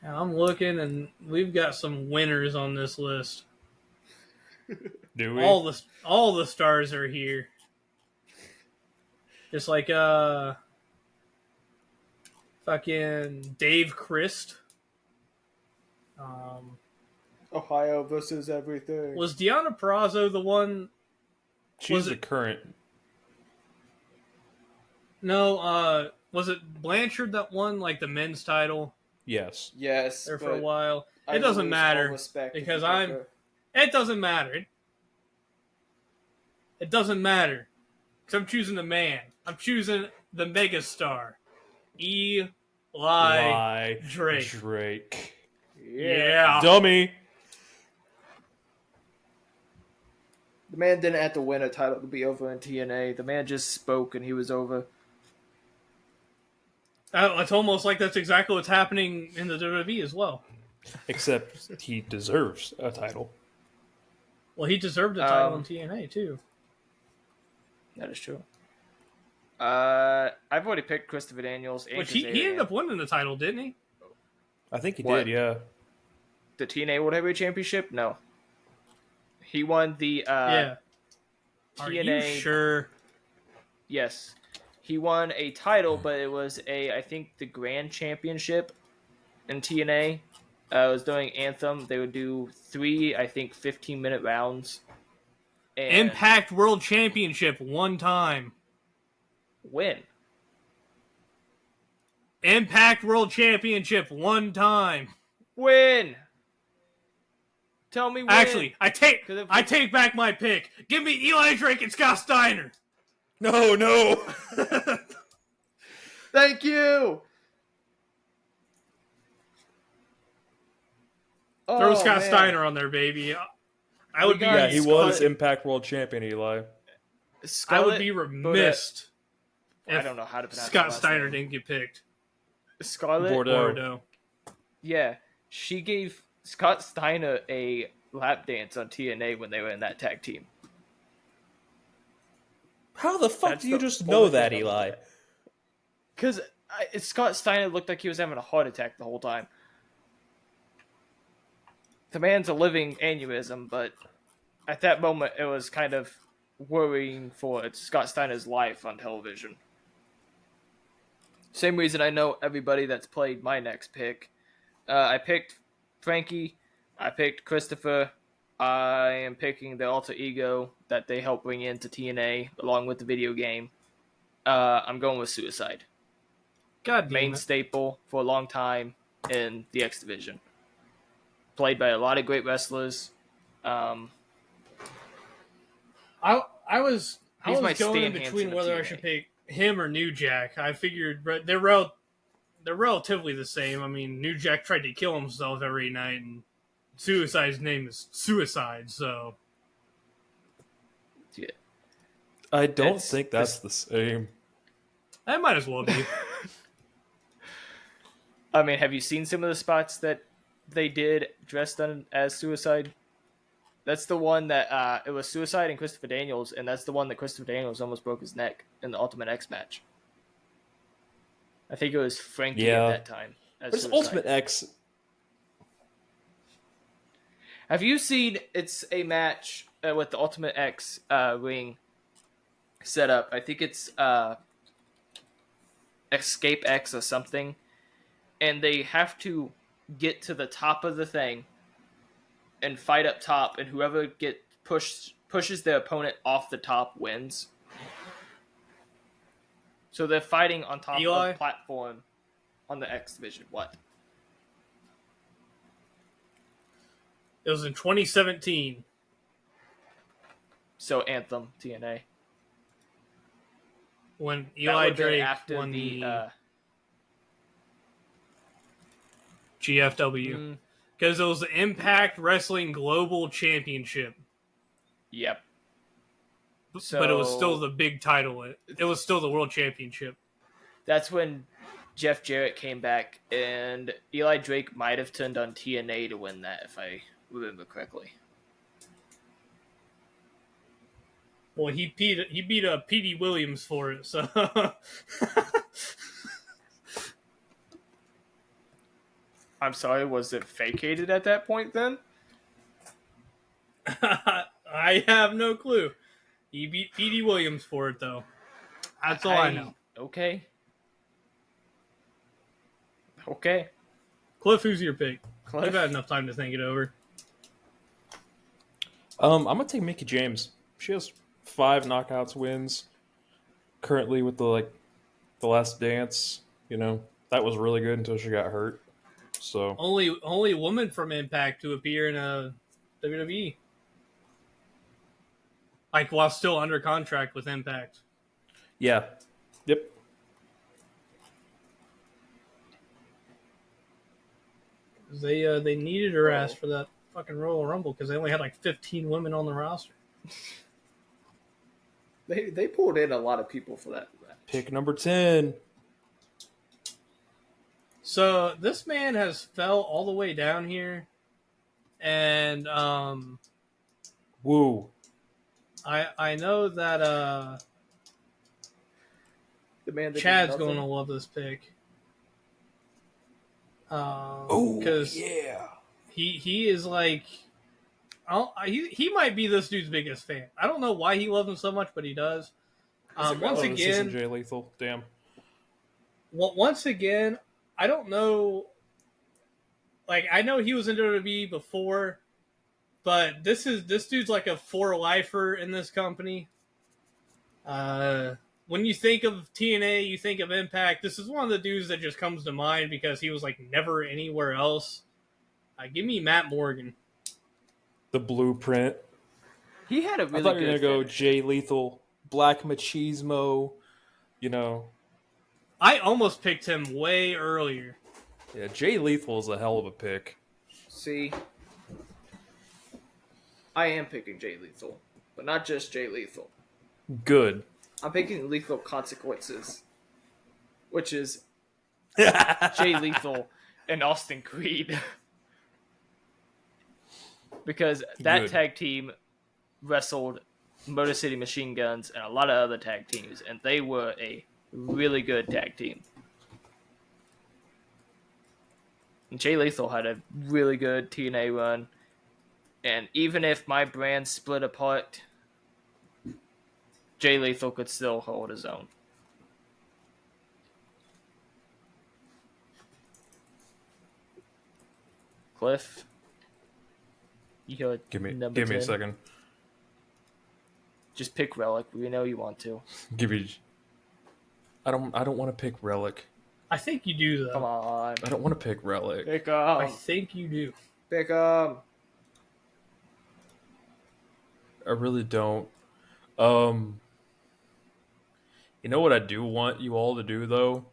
Now I'm looking, and we've got some winners on this list. Do we? All the stars are here. Just like fucking Dave Christ. Ohio versus everything. Was Deonna Purrazzo the one? She's the current. No, was it Blanchard that won like the men's title? Yes. Yes. There for a while. It doesn't matter because It doesn't matter. It doesn't matter because I'm choosing the man. I'm choosing the megastar, Eli Drake. Yeah. Dummy. The man didn't have to win a title to be over in TNA. The man just spoke and he was over. It's almost like that's exactly what's happening in the WWE as well. Except he deserves a title. Well, he deserved a title in TNA too. That is true. I've already picked Christopher Daniels. Which he ended up winning the title, didn't he? I think he did, yeah. The TNA World Heavyweight Championship? No. He won the yeah. TNA. Are you sure? Yes. He won a title, but it was I think the Grand Championship in TNA. I was doing Anthem. They would do 3, 15-minute rounds. And Impact World Championship one time. When? Impact World Championship one time. When? Tell me when. Actually, I take back my pick. Give me Eli Drake and Scott Steiner. No. Thank you. Throw Scott Steiner on there, baby. I would be. Yeah, he was Impact World Champion, Eli. I would be remiss. I don't know how to pronounce Scott Steiner didn't get picked. Scarlett Bordeaux. Yeah, she gave Scott Steiner a lap dance on TNA when they were in that tag team. How the fuck do you just know that, Eli? Because Scott Steiner looked like he was having a heart attack the whole time. The man's a living aneurysm, but at that moment it was kind of worrying for Scott Steiner's life on television. Same reason I know everybody that's played my next pick. I picked Frankie. I picked Christopher. I am picking the alter ego that they helped bring into TNA along with the video game. I'm going with Suicide. Main staple for a long time in the X Division. Played by a lot of great wrestlers. I was going in between whether I should pick him or New Jack. I figured they're relatively the same. I mean, New Jack tried to kill himself every night, and Suicide's name is Suicide, so... Yeah. I don't think that's the same. That might as well be. I mean, have you seen some of the spots that they did dressed as Suicide? That's the one that it was Suicide and Christopher Daniels, and that's the one that Christopher Daniels almost broke his neck in the Ultimate X match. I think it was Frankie at that time. But it's Ultimate X. Have you seen? It's a match with the Ultimate X ring set up. I think it's Escape X or something, and they have to get to the top of the thing and fight up top, and whoever pushes their opponent off the top wins. So they're fighting on top of the platform on the X Division. What? It was in 2017. So Anthem, TNA. When Eli Drake won the GFW. Because it was the Impact Wrestling Global Championship. Yep. But it was still the big title. It was still the World Championship. That's when Jeff Jarrett came back, and Eli Drake might have turned on TNA to win that, if I remember correctly. Well, he beat a Petey Williams for it, so. I'm sorry, was it vacated at that point then? I have no clue. He beat Petey Williams for it, though. That's all I know. Okay. Cliff, who's your pick? Cliff? You've had enough time to think it over. I'm gonna take Mickie James. She has 5 knockouts wins. Currently with the Last Dance, that was really good until she got hurt. So only woman from Impact to appear in a WWE, while still under contract with Impact. Yeah. Yep. They needed her ass for that fucking Royal Rumble because they only had 15 women on the roster. They pulled in a lot of people for that match. Pick number 10. So this man has fell all the way down here, and woo. I know that the man Chad's going to love this pick. Because he is he might be this dude's biggest fan. I don't know why he loves him so much, but he does. Once again, Jay Lethal. Damn. Once again, I don't know. I know he was in WWE before, but this dude's like a for lifer in this company. When you think of TNA, you think of Impact. This is one of the dudes that just comes to mind because he was never anywhere else. Give me Matt Morgan. The Blueprint. He had a really good I thought you were going to go Jay Lethal, Black Machismo, I almost picked him way earlier. Yeah, Jay Lethal is a hell of a pick. See, I am picking Jay Lethal, but not just Jay Lethal. Good. I'm picking Lethal Consequences, which is Jay Lethal and Austen Creed. Because that tag team wrestled Motor City Machine Guns and a lot of other tag teams, and they were a really good tag team. And Jay Lethal had a really good TNA run, and even if my brand split apart, Jay Lethal could still hold his own. Cliff, give me a second. Just pick Relic. We know you want to. I don't want to pick Relic. I think you do though. Come on. I don't want to pick Relic. Pick I think you do. Pick I really don't. You know what I do want you all to do though?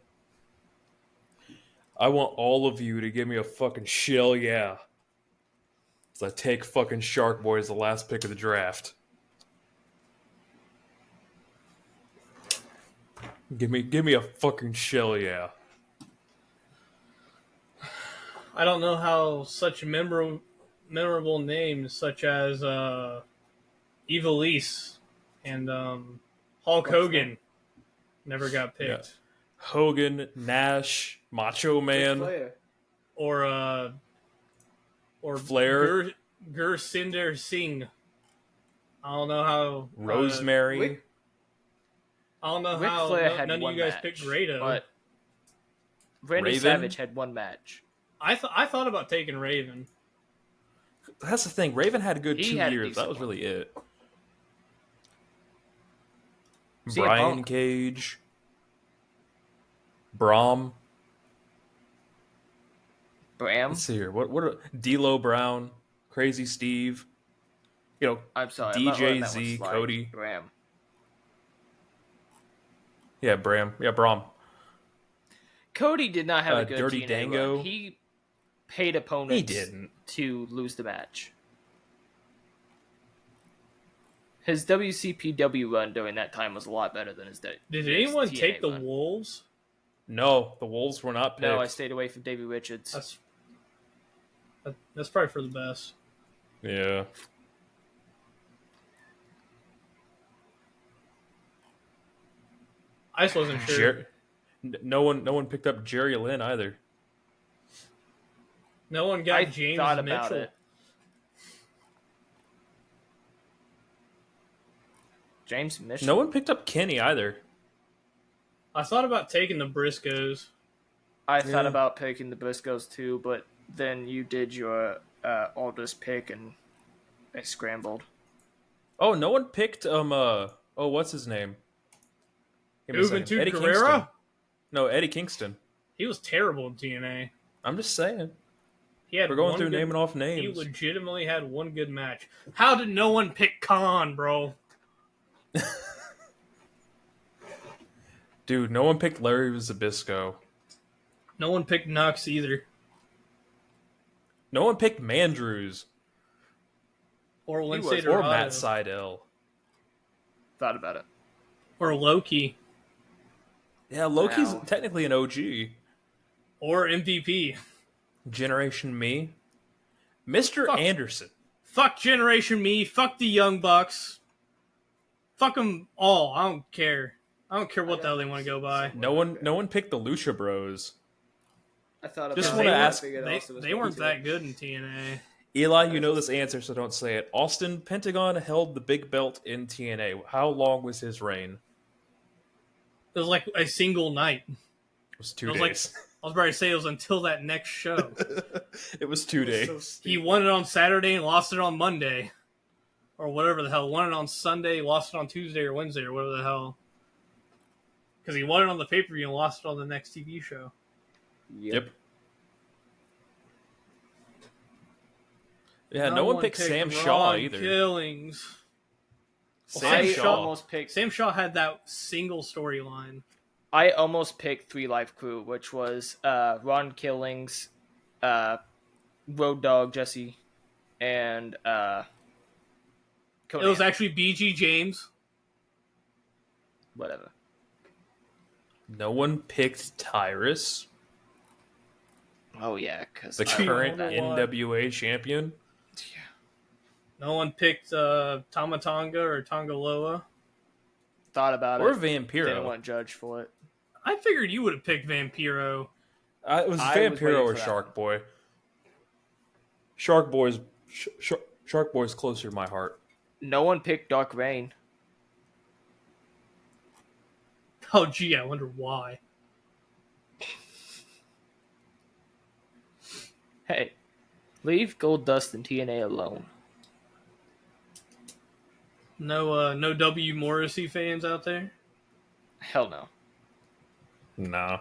I want all of you to give me a fucking shell yeah. So I take fucking Shark Boy as the last pick of the draft. Give me a fucking shell yeah. I don't know how such memorable names such as Ivelisse and Hulk Hogan never got picked. Yeah. Hogan, Nash, Macho Man, or Flair, Gursinder Singh. I don't know how Rosemary. I don't know Ric how Flair had none of you guys picked Grado. But Randy Raven? Savage had one match. I thought about taking Raven. That's the thing. Raven had a good 2 years. That was one. really it. CM Brian Punk. Cage. Bram. Let's see here. What are D'Lo Brown, Crazy Steve, I'm sorry, DJ Z, Cody. Bram. Yeah, Bram. Yeah, Bram. Cody did not have a good Dirty TNA Dango. run. He paid opponents He didn't. to lose the match. His WCPW run during that time was a lot better than his Did anyone TNA take the run. Wolves? No, the Wolves were not picked. No, I stayed away from Davey Richards. That's probably for the best. Yeah. I just wasn't sure. No one picked up Jerry Lynn either. No one got James thought Mitchell. About it. James Mitchell. No one picked up Kenny either. I thought about taking the Briscoes. I thought about picking the Briscoes too, but then you did your Aldous pick and I scrambled. Oh, no one picked what's his name? Juventud Guerrero? Kingston. No, Eddie Kingston. He was terrible in TNA. I'm just saying. We're going through naming off names. He legitimately had one good match. How did no one pick Khan, bro? Dude, no one picked Larry Zbyszko. No one picked Knox either. No one picked Mandrews. Or Lindsay Dorado. Or Matt Sydal. Thought about it. Or Loki. Yeah, Loki's technically an OG. Or MVP. Generation Me. Mr. Anderson. Fuck Generation Me. Fuck the Young Bucks. Fuck them all. I don't care. I don't care what the hell they want to go by. No one picked the Lucha Bros. I thought about just want to ask. They weren't that good in TNA. Eli, you know this answer, so don't say it. Austen, Pentagon held the big belt in TNA. How long was his reign? It was like a single night. It was 2 days. I was about to say it was until that next show. It was 2 days. So he won it on Saturday and lost it on Monday. Or whatever the hell. Won it on Sunday, lost it on Tuesday or Wednesday or whatever the hell. Because he won it on the pay-per-view and lost it on the next TV show. Yep. Yeah, no one picked Sam Shaw either. Killings. Sam Shaw had that single storyline. I almost picked 3 Live Crew, which was Ron Killings, Road Dogg Jesse, and Conan. It was actually BG James. Whatever. No one picked Tyrus. Oh yeah, because the current NWA champion. Yeah. No one picked Tama Tonga or Tongaloa. Thought about or it. Or Vampiro. Didn't want to judge for it. I figured you would have picked Vampiro. It was Vampiro or Shark Boy. Shark Boy's closer to my heart. No one picked Dark Reign. Oh, gee, I wonder why. Hey, leave Goldust and TNA alone. No W. Morrissey fans out there? Hell no. Nah.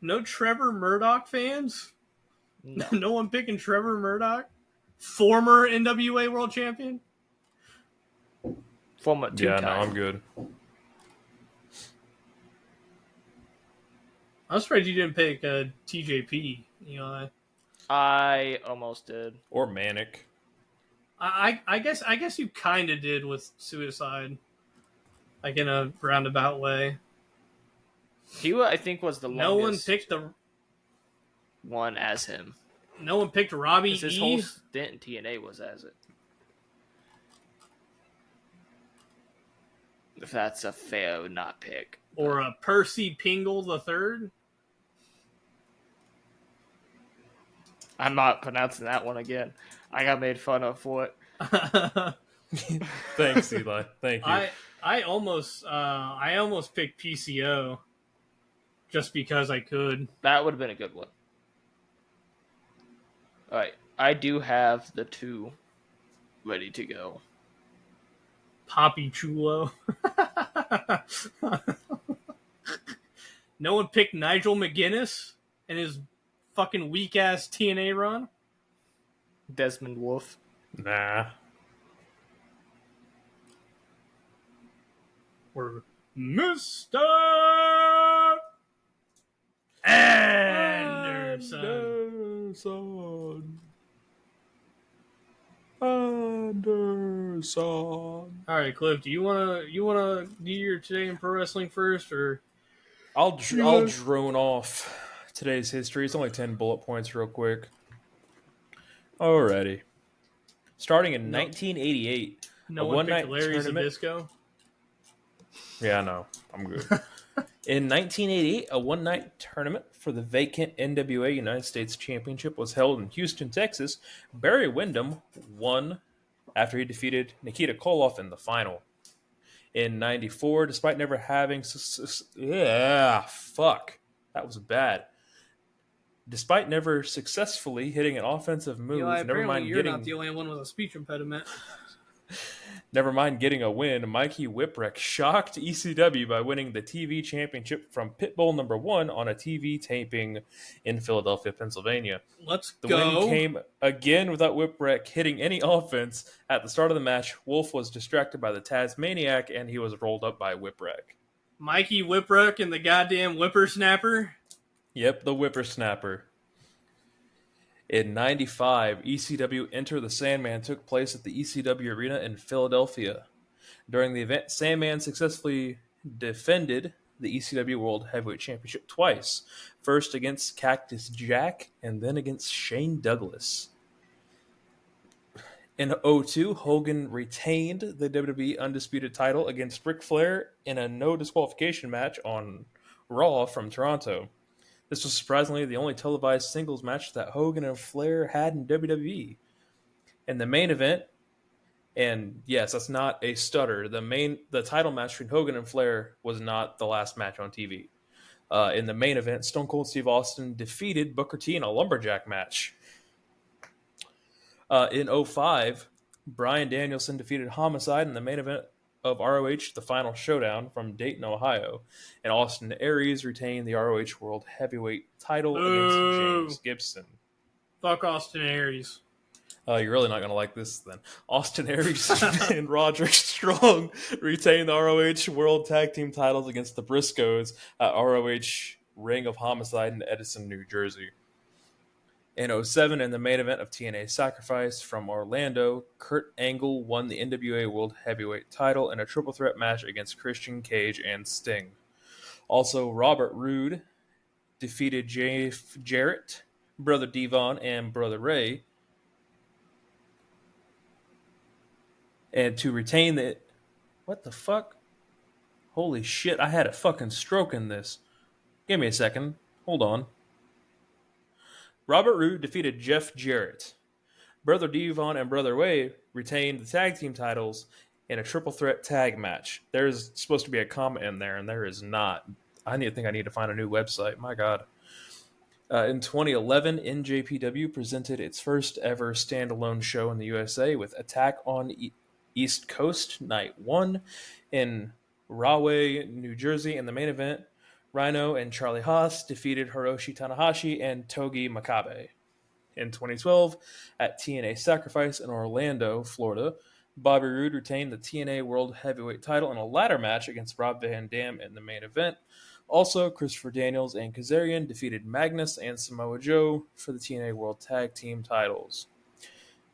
No Trevor Murdoch fans? No. No one picking Trevor Murdoch? Former NWA World Champion? Former two-time. Yeah, no, I'm good. I'm surprised you didn't pick TJP. You know, I almost did. Or Manic. I guess you kind of did with Suicide, like in a roundabout way. He, I think, was the longest. No one picked the one as him. No one picked Robbie E. His whole stint in TNA was as it. If that's a fair not pick. Or a Percy Pingle III. I'm not pronouncing that one again. I got made fun of for it. Thanks, Eli. Thank you. I almost picked PCO just because I could. That would have been a good one. All right, I do have the 2 ready to go. Poppy Chulo. No one picked Nigel McGuinness and his fucking weak ass TNA run. Desmond Wolfe. Nah. Or Mr. Anderson. All right, Cliff. Do you wanna do your today in pro wrestling first, or I'll drone off today's history. It's only 10 bullet points, real quick. Alrighty. Starting in 1988, no a one picked one-night Larry tournament. Zbyszko? Yeah, no, I'm good. In 1988, a one-night tournament for the vacant NWA United States Championship was held in Houston, Texas. Barry Windham won after he defeated Nikita Koloff in the final. In 94, despite never having... that was bad. Despite never successfully hitting an offensive move, Eli, apparently you're not the only one with a speech impediment. Never mind getting a win, Mikey Whipwreck shocked ECW by winning the TV championship from Pitbull number 1 on a TV taping in Philadelphia, Pennsylvania. The win came again without Whipwreck hitting any offense. At the start of the match, Wolf was distracted by the Tasmaniac and he was rolled up by Whipwreck. Mikey Whipwreck and the goddamn whippersnapper? Yep, the whippersnapper. In 95, ECW Enter the Sandman took place at the ECW Arena in Philadelphia. During the event, Sandman successfully defended the ECW World Heavyweight Championship twice, first against Cactus Jack and then against Shane Douglas. In 2002, Hogan retained the WWE Undisputed title against Ric Flair in a no disqualification match on Raw from Toronto. This was surprisingly the only televised singles match that Hogan and Flair had in WWE. In the main event, and yes, that's not a stutter, the title match between Hogan and Flair was not the last match on TV. In the main event, Stone Cold Steve Austin defeated Booker T in a lumberjack match. In 2005, Bryan Danielson defeated Homicide in the main event of ROH The Final Showdown from Dayton, Ohio, and Austin Aries retained the ROH World Heavyweight title against James Gibson. Fuck Austin Aries. You're really not going to like this then. Austin Aries and Roderick Strong retained the ROH World Tag Team titles against the Briscoes at ROH Ring of Homicide in Edison, New Jersey. In 2007, in the main event of TNA Sacrifice from Orlando, Kurt Angle won the NWA World Heavyweight title in a triple threat match against Christian Cage and Sting. Also, Robert Roode defeated Jeff Jarrett, Brother Devon, and Brother Ray, and to retain the... What the fuck? Holy shit, I had a fucking stroke in this. Give me a second. Hold on. Robert Roode defeated Jeff Jarrett. Brother Devon and Brother Way retained the tag team titles in a triple threat tag match. There's supposed to be a comma in there, and there is not. I need to find a new website. My God. In 2011, NJPW presented its first ever standalone show in the USA with Attack on East Coast Night 1 in Rahway, New Jersey. In the main event, Rhino and Charlie Haas defeated Hiroshi Tanahashi and Togi Makabe. In 2012, at TNA Sacrifice in Orlando, Florida, Bobby Roode retained the TNA World Heavyweight title in a ladder match against Rob Van Dam in the main event. Also, Christopher Daniels and Kazarian defeated Magnus and Samoa Joe for the TNA World Tag Team titles.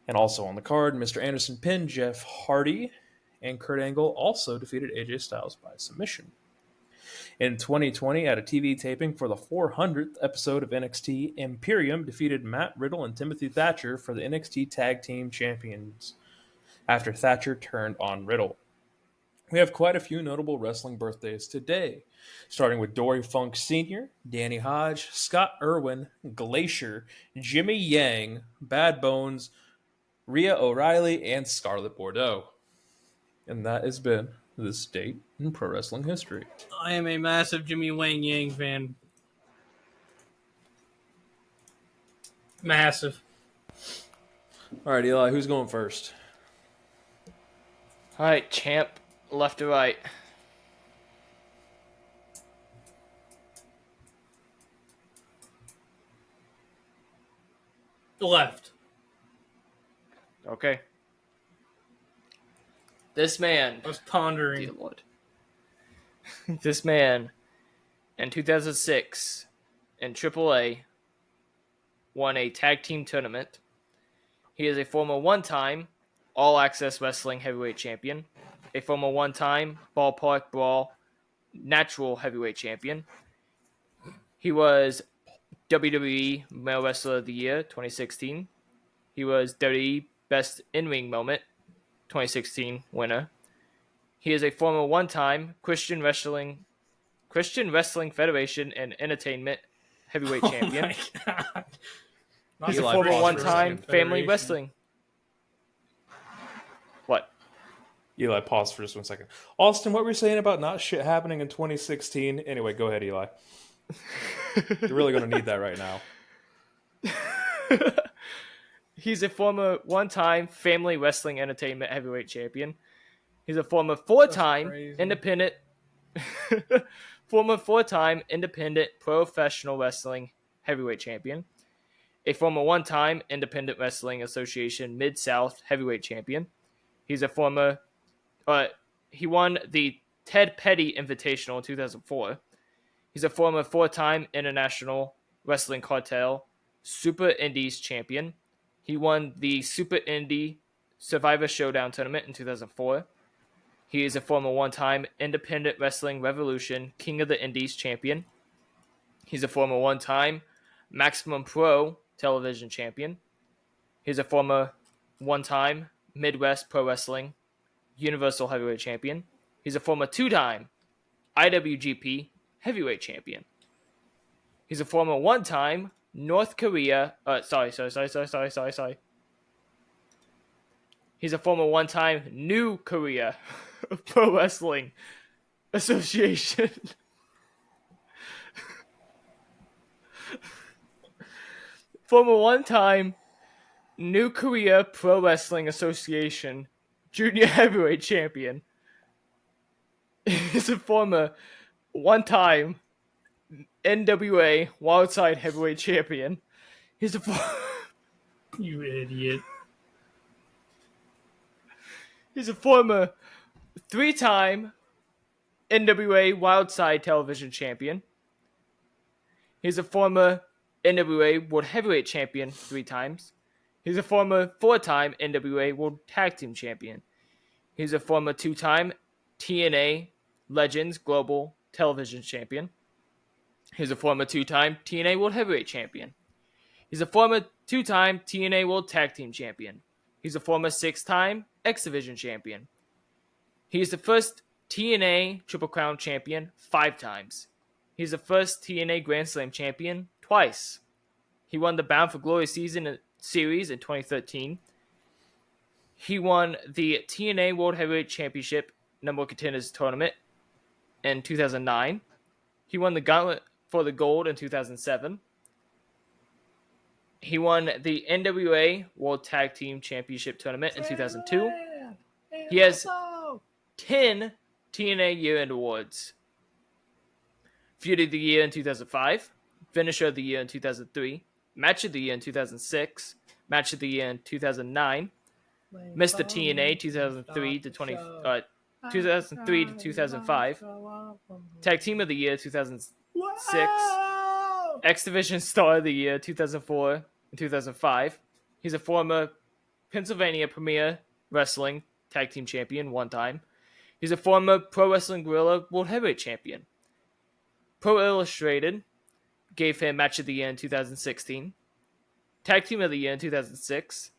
And also on the card, Mr. Anderson pinned Jeff Hardy, and Kurt Angle also defeated AJ Styles by submission. In 2020, at a TV taping for the 400th episode of NXT, Imperium defeated Matt Riddle and Timothy Thatcher for the NXT Tag Team Champions after Thatcher turned on Riddle. We have quite a few notable wrestling birthdays today, starting with Dory Funk Sr., Danny Hodge, Scott Irwin, Glacier, Jimmy Yang, Bad Bones, Rhea O'Reilly, and Scarlett Bordeaux. And that has been this date in pro wrestling history. I am a massive Jimmy Wang Yang fan. Massive. All right, Eli, who's going first? All right, champ, left to right. Left. Okay. This man... I was pondering. Dear Lord. This man, in 2006, in AAA, won a tag team tournament. He is a former one-time All Access Wrestling Heavyweight Champion, a former one-time Ballpark Brawl Natural Heavyweight Champion. He was WWE Male Wrestler of the Year 2016. He was WWE Best In-Ring Moment 2016 winner. He is a former one-time Christian Wrestling Federation and Entertainment Heavyweight Champion. He's a former one-time Family Wrestling. What? Eli, pause for just 1 second. Austen, what were you saying about not shit happening in 2016? Anyway, go ahead, Eli. You're really going to need that right now. He's a former one-time Family Wrestling Entertainment Heavyweight Champion. He's a former four-time independent Professional Wrestling Heavyweight Champion. A former one-time Independent Wrestling Association Mid-South Heavyweight Champion. He's a former... he won the Ted Petty Invitational in 2004. He's a former four-time International Wrestling Cartel Super Indies Champion. He won the Super Indie Survivor Showdown Tournament in 2004. He is a former one-time Independent Wrestling Revolution King of the Indies Champion. He's a former one-time Maximum Pro Television Champion. He's a former one-time Midwest Pro Wrestling Universal Heavyweight Champion. He's a former two-time IWGP Heavyweight Champion. He's a former one-time North Korea... Sorry. He's a former one-time New Korea Pro Wrestling Association. Former one-time New Korea Pro Wrestling Association Junior Heavyweight Champion. He's a former one-time NWA Wildside Heavyweight Champion. He's a You idiot. He's a former three-time NWA Wildside Television Champion. He's a former NWA World Heavyweight Champion 3 times. He's a former 4-time NWA World Tag Team Champion. He's a former 2-time TNA Legends Global Television Champion. He's a former 2-time TNA World Heavyweight Champion. He's a former 2-time TNA World Tag Team Champion. He's a former 6-time X Division Champion. He's the first TNA Triple Crown Champion 5 times. He's the first TNA Grand Slam Champion twice. He won the Bound for Glory series in 2013. He won the TNA World Heavyweight Championship Number One Contenders Tournament in 2009. He won the Gauntlet for the Gold in 2007. He won the NWA World Tag Team Championship Tournament in 2002. He has 10 TNA Year-End Awards. Feud of the Year in 2005. Finisher of the Year in 2003. Match of the Year in 2006. Match of the Year in 2009. Mr. TNA 2003 to 2005. Tag Team of the Year 2006. X Division Star of the Year 2004 and 2005. He's a former Pennsylvania Premier Wrestling Tag Team Champion 1 time. He's a former Pro Wrestling Guerrilla World Heavyweight Champion. Pro Illustrated gave him Match of the Year in 2016. Tag Team of the Year in 2006.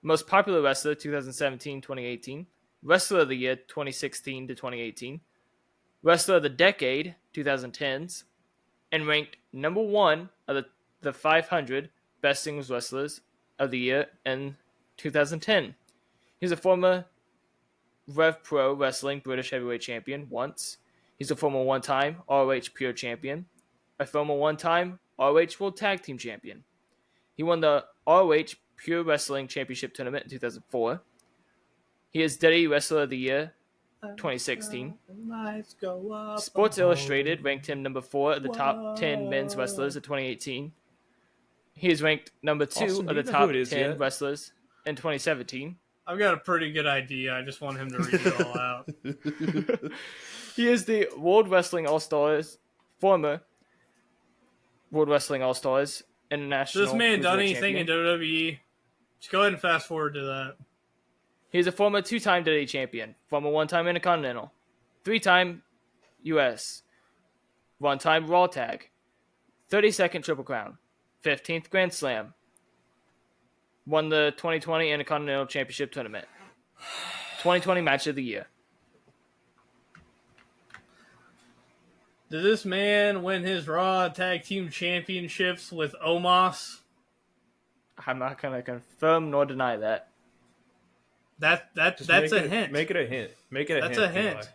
Most Popular Wrestler 2017-2018. Wrestler of the Year 2016 to 2018. Wrestler of the Decade 2010s. And ranked number 1 of the 500 Best Singles Wrestlers of the Year in 2010. He's a former Rev Pro Wrestling British Heavyweight Champion once. He's a former 1-time ROH Pure Champion. A former 1-time ROH World Tag Team Champion. He won the ROH Pure Wrestling Championship Tournament in 2004. He is WWE Wrestler of the Year 2016. Sports Illustrated ranked him number 4 of the top 10 men's wrestlers of 2018. He is ranked number 2 Austin, of the top 10 wrestlers in 2017. I've got a pretty good idea. I just want him to read it all out. He is the World Wrestling All-Stars, former World Wrestling All-Stars International. Has this man done anything champion. in WWE? Just go ahead and fast forward to that. He's a former 2-time WWE champion, former 1-time Intercontinental, 3-time US, 1-time Raw Tag, 32nd Triple Crown, 15th Grand Slam, won the 2020 Intercontinental Championship Tournament, 2020 Match of the Year. Did this man win his Raw Tag Team Championships with Omos? I'm not going to confirm nor deny that. That's a hint. Make it a hint. That's a hint.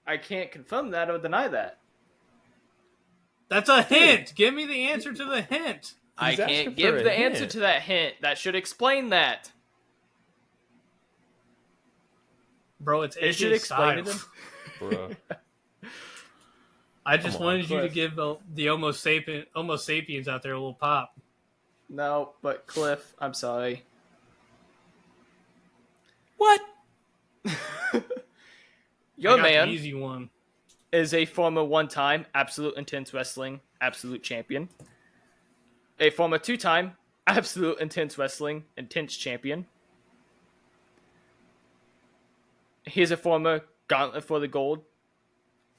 I can't confirm that or deny that. That's a hint. Give me the answer to the hint. I can't give the answer to that hint. That should explain that. Bro, it should explain it. Bro. I just wanted you to give the Homo sapiens out there a little pop. No, but Cliff, I'm sorry. What? Your man, the easy one, is a former 1-time Absolute Intense Wrestling Absolute Champion, a former 2-time Absolute Intense Wrestling Intense Champion. He is a former Gauntlet for the Gold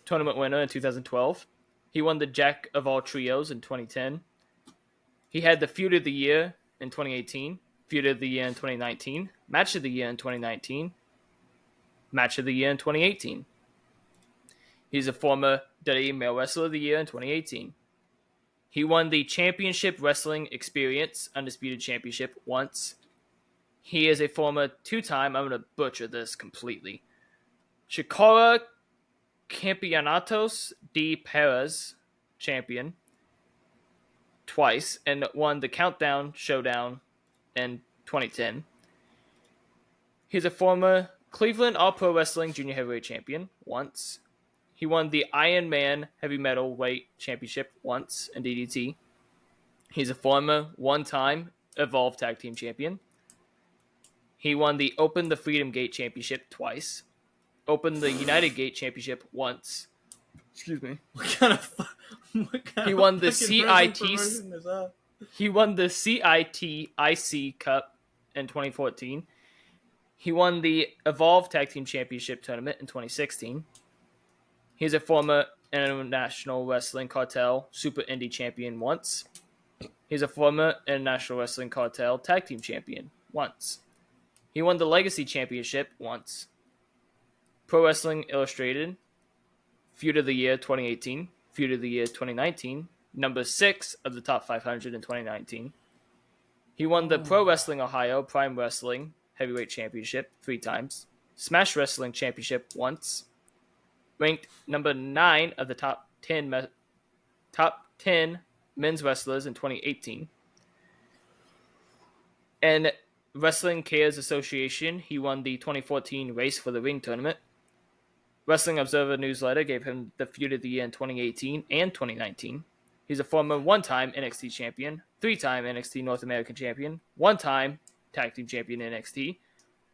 tournament winner in 2012. He won the Jack of All Trios in 2010. He had the Feud of the Year in 2018, Feud of the Year in 2019, Match of the Year in 2019, Match of the Year in 2018. He's a former WWE Male Wrestler of the Year in 2018. He won the Championship Wrestling Experience Undisputed Championship once. He is a former 2-time, I'm going to butcher this completely, Chikara Campeonatos de Perez champion twice and won the Countdown Showdown in 2010. He's a former Cleveland All Pro Wrestling Junior Heavyweight Champion once. He won the Iron Man Heavy Metal Weight Championship once in DDT. He's a former 1-time Evolve Tag Team Champion. He won the Open the Freedom Gate Championship twice. Opened the United Gate Championship once. Excuse me. He won the CIT. He won the CIT-IC Cup in 2014. He won the Evolve Tag Team Championship Tournament in 2016. He's a former International Wrestling Cartel Super Indie Champion once. He's a former International Wrestling Cartel Tag Team Champion once. He won the Legacy Championship once. Pro Wrestling Illustrated, Feud of the Year 2018, Feud of the Year 2019, number 6 of the top 500 in 2019. He won the Pro Wrestling Ohio Prime Wrestling Heavyweight Championship 3 times, Smash Wrestling Championship once, ranked number 9 of the top 10 men's wrestlers in 2018. And Wrestling Cares Association, he won the 2014 Race for the Ring tournament. Wrestling Observer Newsletter gave him the Feud of the Year in 2018 and 2019. He's a former 1-time NXT champion, 3-time NXT North American champion, 1-time Tag Team champion in NXT,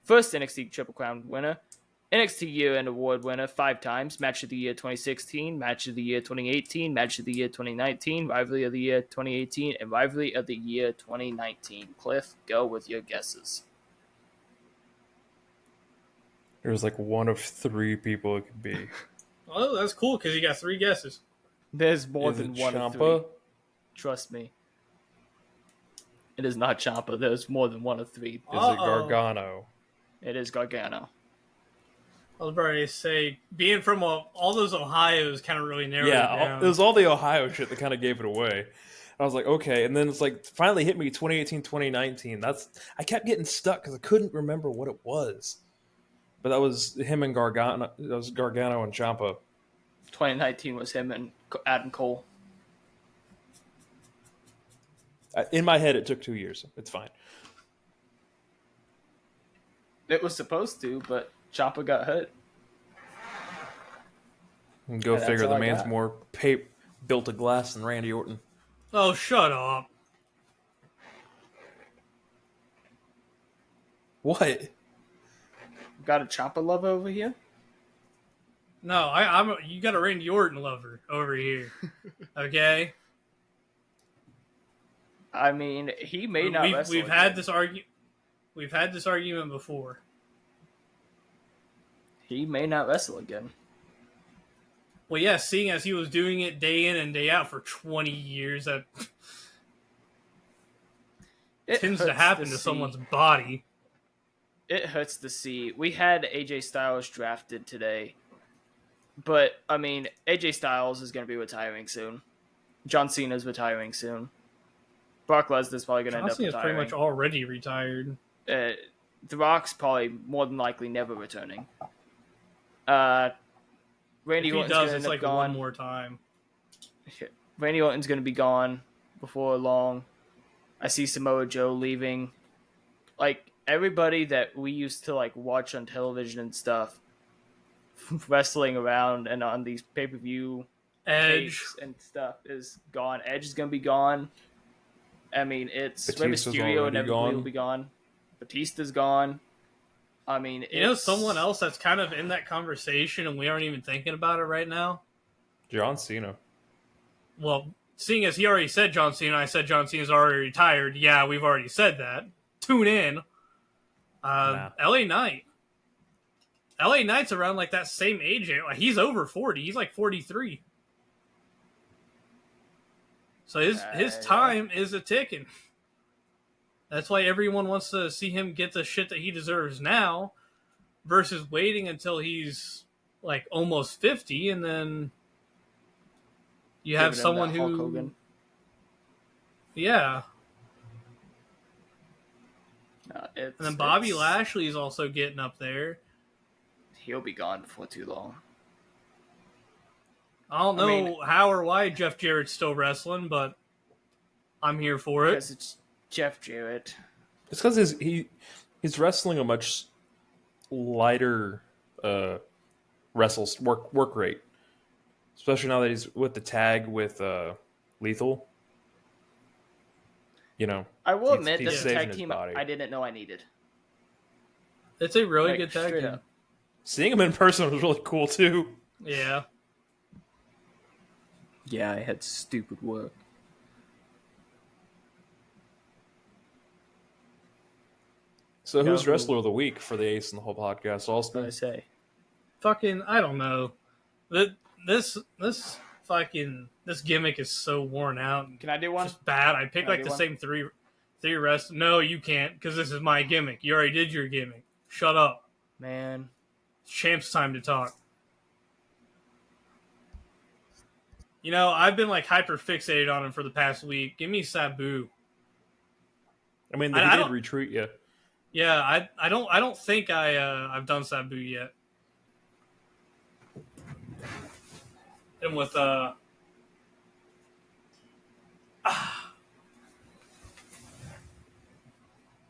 first NXT Triple Crown winner, NXT Year-End Award winner 5 times, Match of the Year 2016, Match of the Year 2018, Match of the Year 2019, Rivalry of the Year 2018, and Rivalry of the Year 2019. Cliff, go with your guesses. There's like one of 3 people it could be. Oh, that's cool because you got 3 guesses. There's more than one of 3. Trust me. It is not Ciampa. There's more than one of 3. Is it Gargano? It is Gargano. I was about to say, being from all those Ohios kind of really narrowed it down. It was all the Ohio shit that kind of gave it away. I was like, okay. And then it's like, finally hit me 2018, 2019. I kept getting stuck because I couldn't remember what it was. But that was him and Gargano. That was Gargano and Ciampa. 2019 was him and Adam Cole. In my head, it took 2 years. It's fine. It was supposed to, but Ciampa got hurt. Go figure. The man's more built of glass than Randy Orton. Oh, shut up. What? Got a Ciampa lover over here? No, you got a Randy Orton lover over here. Okay? I mean, he may not wrestle. We've had this argument before. he may not wrestle again. Well, yeah, seeing as he was doing it day in and day out for 20 years, that tends to happen to someone's body. It hurts to see. We had AJ Styles drafted today, but I mean, AJ Styles is going to be retiring soon. John Cena's retiring soon. Brock Lesnar's probably going to end up retiring. John Cena's pretty much already retired. The Rock's probably more than likely never returning. Randy if he Orton's does, gonna it's end like up gone. one more time. Randy Orton's going to be gone before long. I see Samoa Joe leaving. Like, everybody that we used to, like, watch on television and stuff, wrestling around and on these pay-per-view Edge and stuff is gone. Edge is going to be gone. I mean, it's Rey Mysterio inevitably will be gone. Batista's gone. I mean, you know someone else that's kind of in that conversation and we aren't even thinking about it right now? John Cena. Well, seeing as he already said John Cena, I said John Cena's already retired. Yeah, we've already said that. Tune in. LA Knight. LA Knight's around like that same age. He's over 40. He's like 43. So his time is a ticking. That's why everyone wants to see him get the shit that he deserves now versus waiting until he's like almost 50 and then you have someone who Hulk Hogan. Yeah. And then Bobby Lashley's also getting up there. He'll be gone before too long. I don't know how or why Jeff Jarrett's still wrestling, but I'm here for it. Because it's Jeff Jarrett. It's because he's wrestling a much lighter work rate, especially now that he's with the tag with Lethal. You know, I will admit that's a tag team I didn't know I needed. It's a really good tag team. Seeing him in person was really cool too. Yeah. Yeah, I had stupid work. So who's Wrestler of the Week for the Ace and the Whole podcast, Austen? What did I say? I don't know. This gimmick is so worn out. Can I do one? It's just bad. I picked like the same three wrestlers. No, you can't, because this is my gimmick. You already did your gimmick. Shut up. Man. It's Champ's time to talk. You know, I've been like hyper fixated on him for the past week. Give me Sabu. I mean, he did retreat you. Yeah, I don't think I've done Sabu yet. And with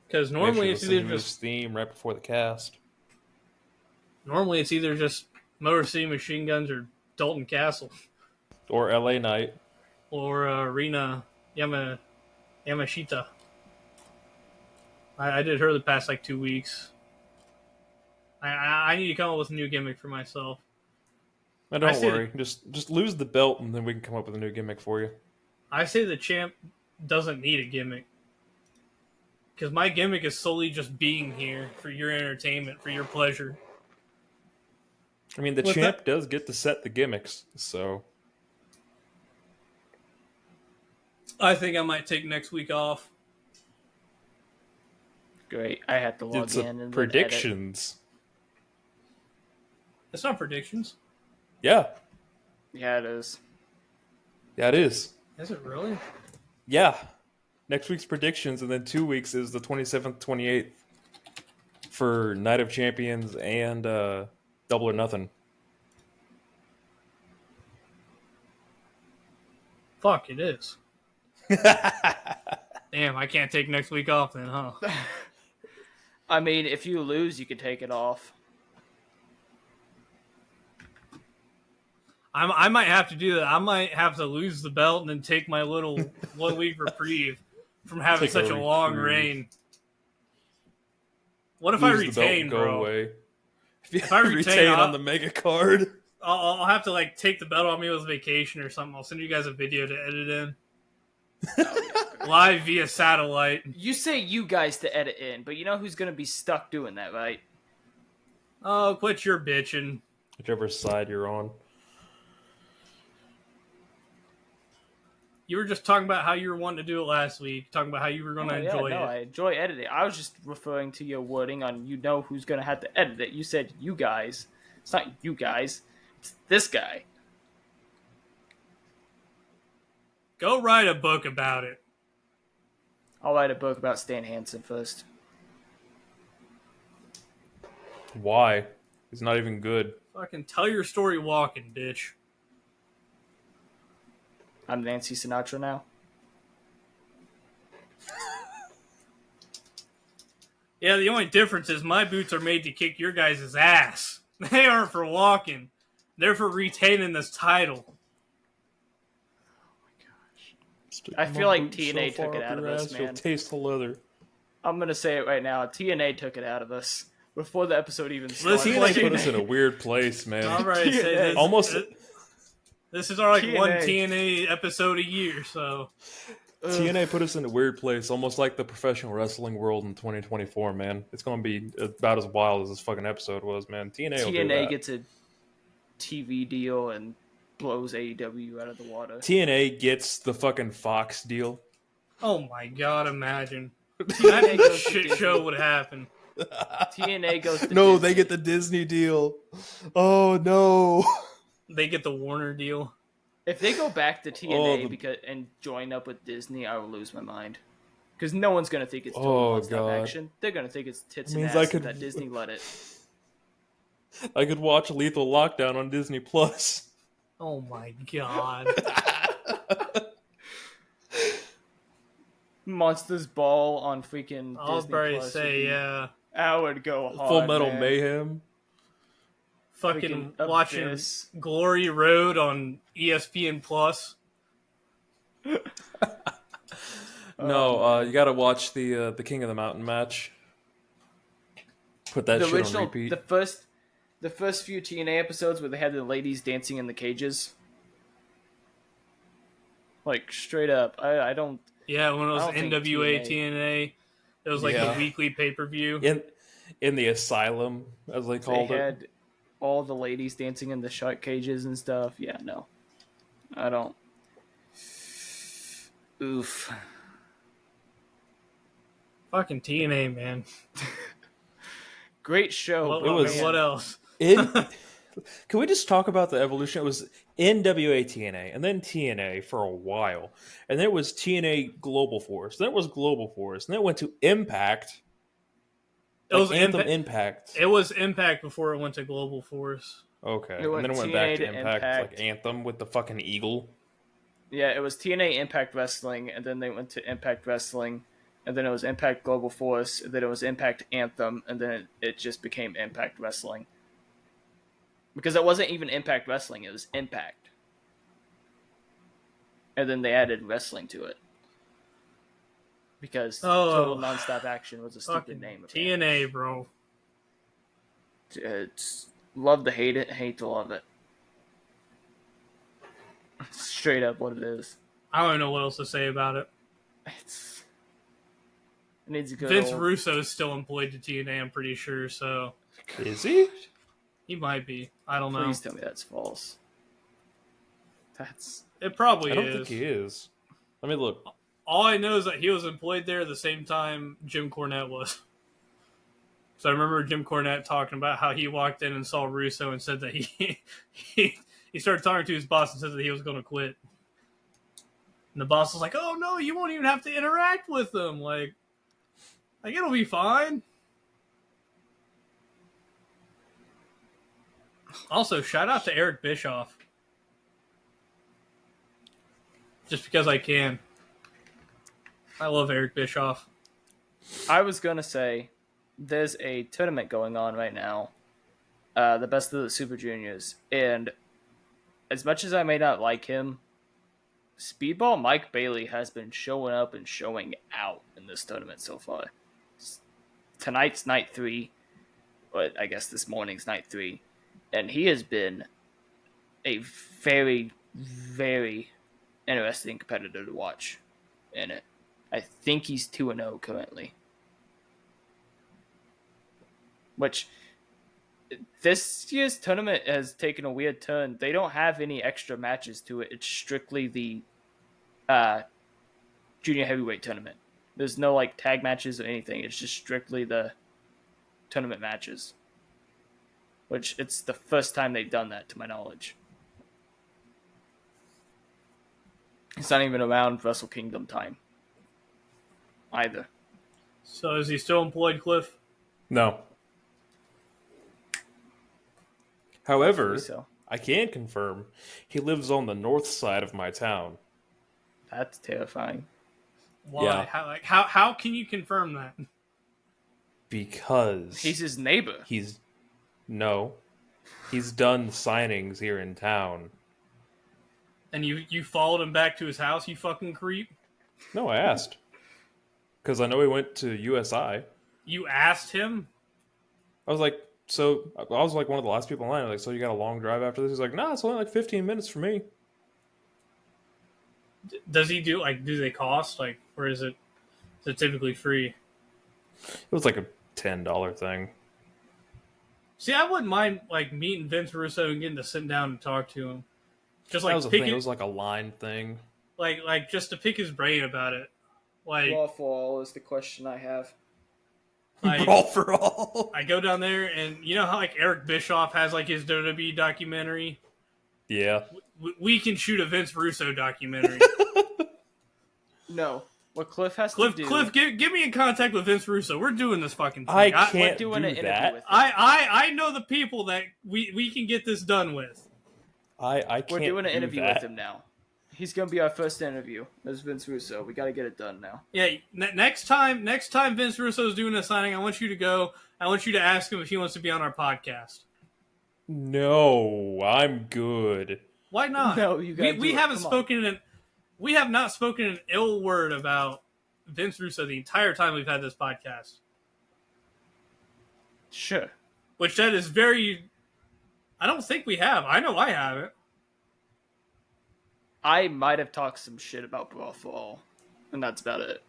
because normally it's either just theme right before the cast. Normally it's either just Motor City Machine Guns or Dalton Castle. Or LA Knight. Or Rina Yamashita. I did her the past like 2 weeks. I need to come up with a new gimmick for myself. Don't worry. Just lose the belt and then we can come up with a new gimmick for you. I say the champ doesn't need a gimmick. Because my gimmick is solely just being here for your entertainment, for your pleasure. I mean, the champ does get to set the gimmicks, so... I think I might take next week off. Great. I had to log in and predictions. It's not predictions. Yeah. Yeah, it is. Yeah, it is. Is it really? Yeah. Next week's predictions, and then 2 weeks is the 27th, 28th for Night of Champions and Double or Nothing. Fuck, it is. Damn, I can't take next week off then, huh? I mean, if you lose, you can take it off. I might have to do that. I might have to lose the belt and then take my little 1 week reprieve from having such a long reign. What if I retain, bro? Away. If I retain on the mega card, I'll have to like take the belt on me with vacation or something. I'll send you guys a video to edit in. Live via satellite. You say you guys to edit in, but you know who's going to be stuck doing that, right? Oh, quit your bitching. Whichever side you're on. You were just talking about how you were wanting to do it last week, talking about how you were going to enjoy it. I enjoy editing. I was just referring to your wording on who's going to have to edit it. You said you guys. It's not you guys. It's this guy. Go write a book about it. I'll write a book about Stan Hansen first. Why? He's not even good. Fucking tell your story walking, bitch. I'm Nancy Sinatra now. Yeah, the only difference is my boots are made to kick your guys' ass. They aren't for walking. They're for retaining this title. I feel like TNA took it out of us, man. You'll taste the leather. I'm gonna say it right now. TNA took it out of us before the episode even started. TNA put us in a weird place, man. All right, say almost. This is our one TNA episode a year, so. TNA put us in a weird place, almost like the professional wrestling world in 2024, man. It's going to be about as wild as this fucking episode was, man. TNA gets a TV deal and blows AEW out of the water. TNA gets the fucking Fox deal. Oh my god, imagine. That shit show would happen. TNA goes to No, Disney. They get the Disney deal. Oh, no. They get the Warner deal. If they go back to TNA and join up with Disney, I will lose my mind. Because no one's going to think it's total non-stop action. They're going to think it's tits and ass that Disney let it. I could watch Lethal Lockdown on Disney Plus. Oh my god. Monsters Ball on freaking I was Disney probably Plus. Say, yeah. I would go hard, Full Metal man. Mayhem. Fucking watching Glory Road on ESPN Plus. No, you got to watch the King of the Mountain match. Put that shit on repeat. The first few TNA episodes where they had the ladies dancing in the cages. Like, straight up. I don't... Yeah, when it was NWA TNA, it was like the weekly pay-per-view. In the asylum, as they called it. They had all the ladies dancing in the shark cages and stuff. Yeah, no. I don't. Oof. Fucking TNA, man. Great show. What else? Can we just talk about the evolution? It was NWA TNA, and then TNA for a while. And then it was TNA Global Force. Then it was Global Force. And then it went to Impact. It was Anthem Impact. It was Impact before it went to Global Force. Okay. And then it went back to Impact. Like Anthem with the fucking eagle. Yeah, it was TNA Impact Wrestling, and then they went to Impact Wrestling, and then it was Impact Global Force, and then it was Impact Anthem, and then it just became Impact Wrestling. Because it wasn't even Impact Wrestling, it was Impact. And then they added wrestling to it. Because Total Nonstop Action was a stupid name. TNA, bro. It's love to hate it, hate to love it. Straight up what it is. I don't even know what else to say about it. It needs a good Vince Russo is still employed to TNA, I'm pretty sure, so... Is he? He might be. I don't know. Please tell me that's false. It probably is. I don't think he is. Let me look. All I know is that he was employed there the same time Jim Cornette was. So I remember Jim Cornette talking about how he walked in and saw Russo and said that he started talking to his boss and said that he was going to quit. And the boss was like, "Oh no, you won't even have to interact with them. Like it'll be fine." Also, shout out to Eric Bischoff. Just because I can. I love Eric Bischoff. I was going to say, there's a tournament going on right now. The Best of the Super Juniors. And as much as I may not like him, Speedball Mike Bailey has been showing up and showing out in this tournament so far. Tonight's night 3. But I guess this morning's night 3. And he has been a very, very interesting competitor to watch in it. I think he's 2-0 currently. Which This year's tournament has taken a weird turn. They don't have any extra matches to it. It's strictly the junior heavyweight tournament. There's no like tag matches or anything. It's just strictly the tournament matches. Which it's the first time they've done that, to my knowledge. It's not even around Wrestle Kingdom time either. So is he still employed, Cliff? No. However, So. I can confirm he lives on the north side of my town. That's terrifying. Why? Yeah. How can you confirm that? Because he's his neighbor. He's done signings here in town. And you followed him back to his house, you fucking creep? No, I asked. Because I know he went to USI. You asked him? I was like one of the last people in line. I was like, so you got a long drive after this? He's like, nah, it's only like 15 minutes for me. Does he do they cost? Or is it typically free? It was like a $10 thing. See, I wouldn't mind meeting Vince Russo and getting to sit down and talk to him. Just that was the thing. It was like a line thing. Like just to pick his brain about it. Brawl for all is the question I have. Brawl for all. I go down there, and you know how Eric Bischoff has his WWE documentary. Yeah, we can shoot a Vince Russo documentary. No, what Cliff has to do. Cliff, get me in contact with Vince Russo. We're doing this fucking thing. I can't do that. With I know the people that we can get this done with. I can't. We're doing an interview with him now. He's gonna be our first interview as Vince Russo. We got to get it done now. Yeah, next time Vince Russo is doing a signing, I want you to go. I want you to ask him if he wants to be on our podcast. No, I'm good. Why not? No, you guys. We haven't spoken we have not spoken an ill word about Vince Russo the entire time we've had this podcast. Sure. Which that is very. I don't think we have. I know I haven't. I might have talked some shit about Brawl for All, and that's about it.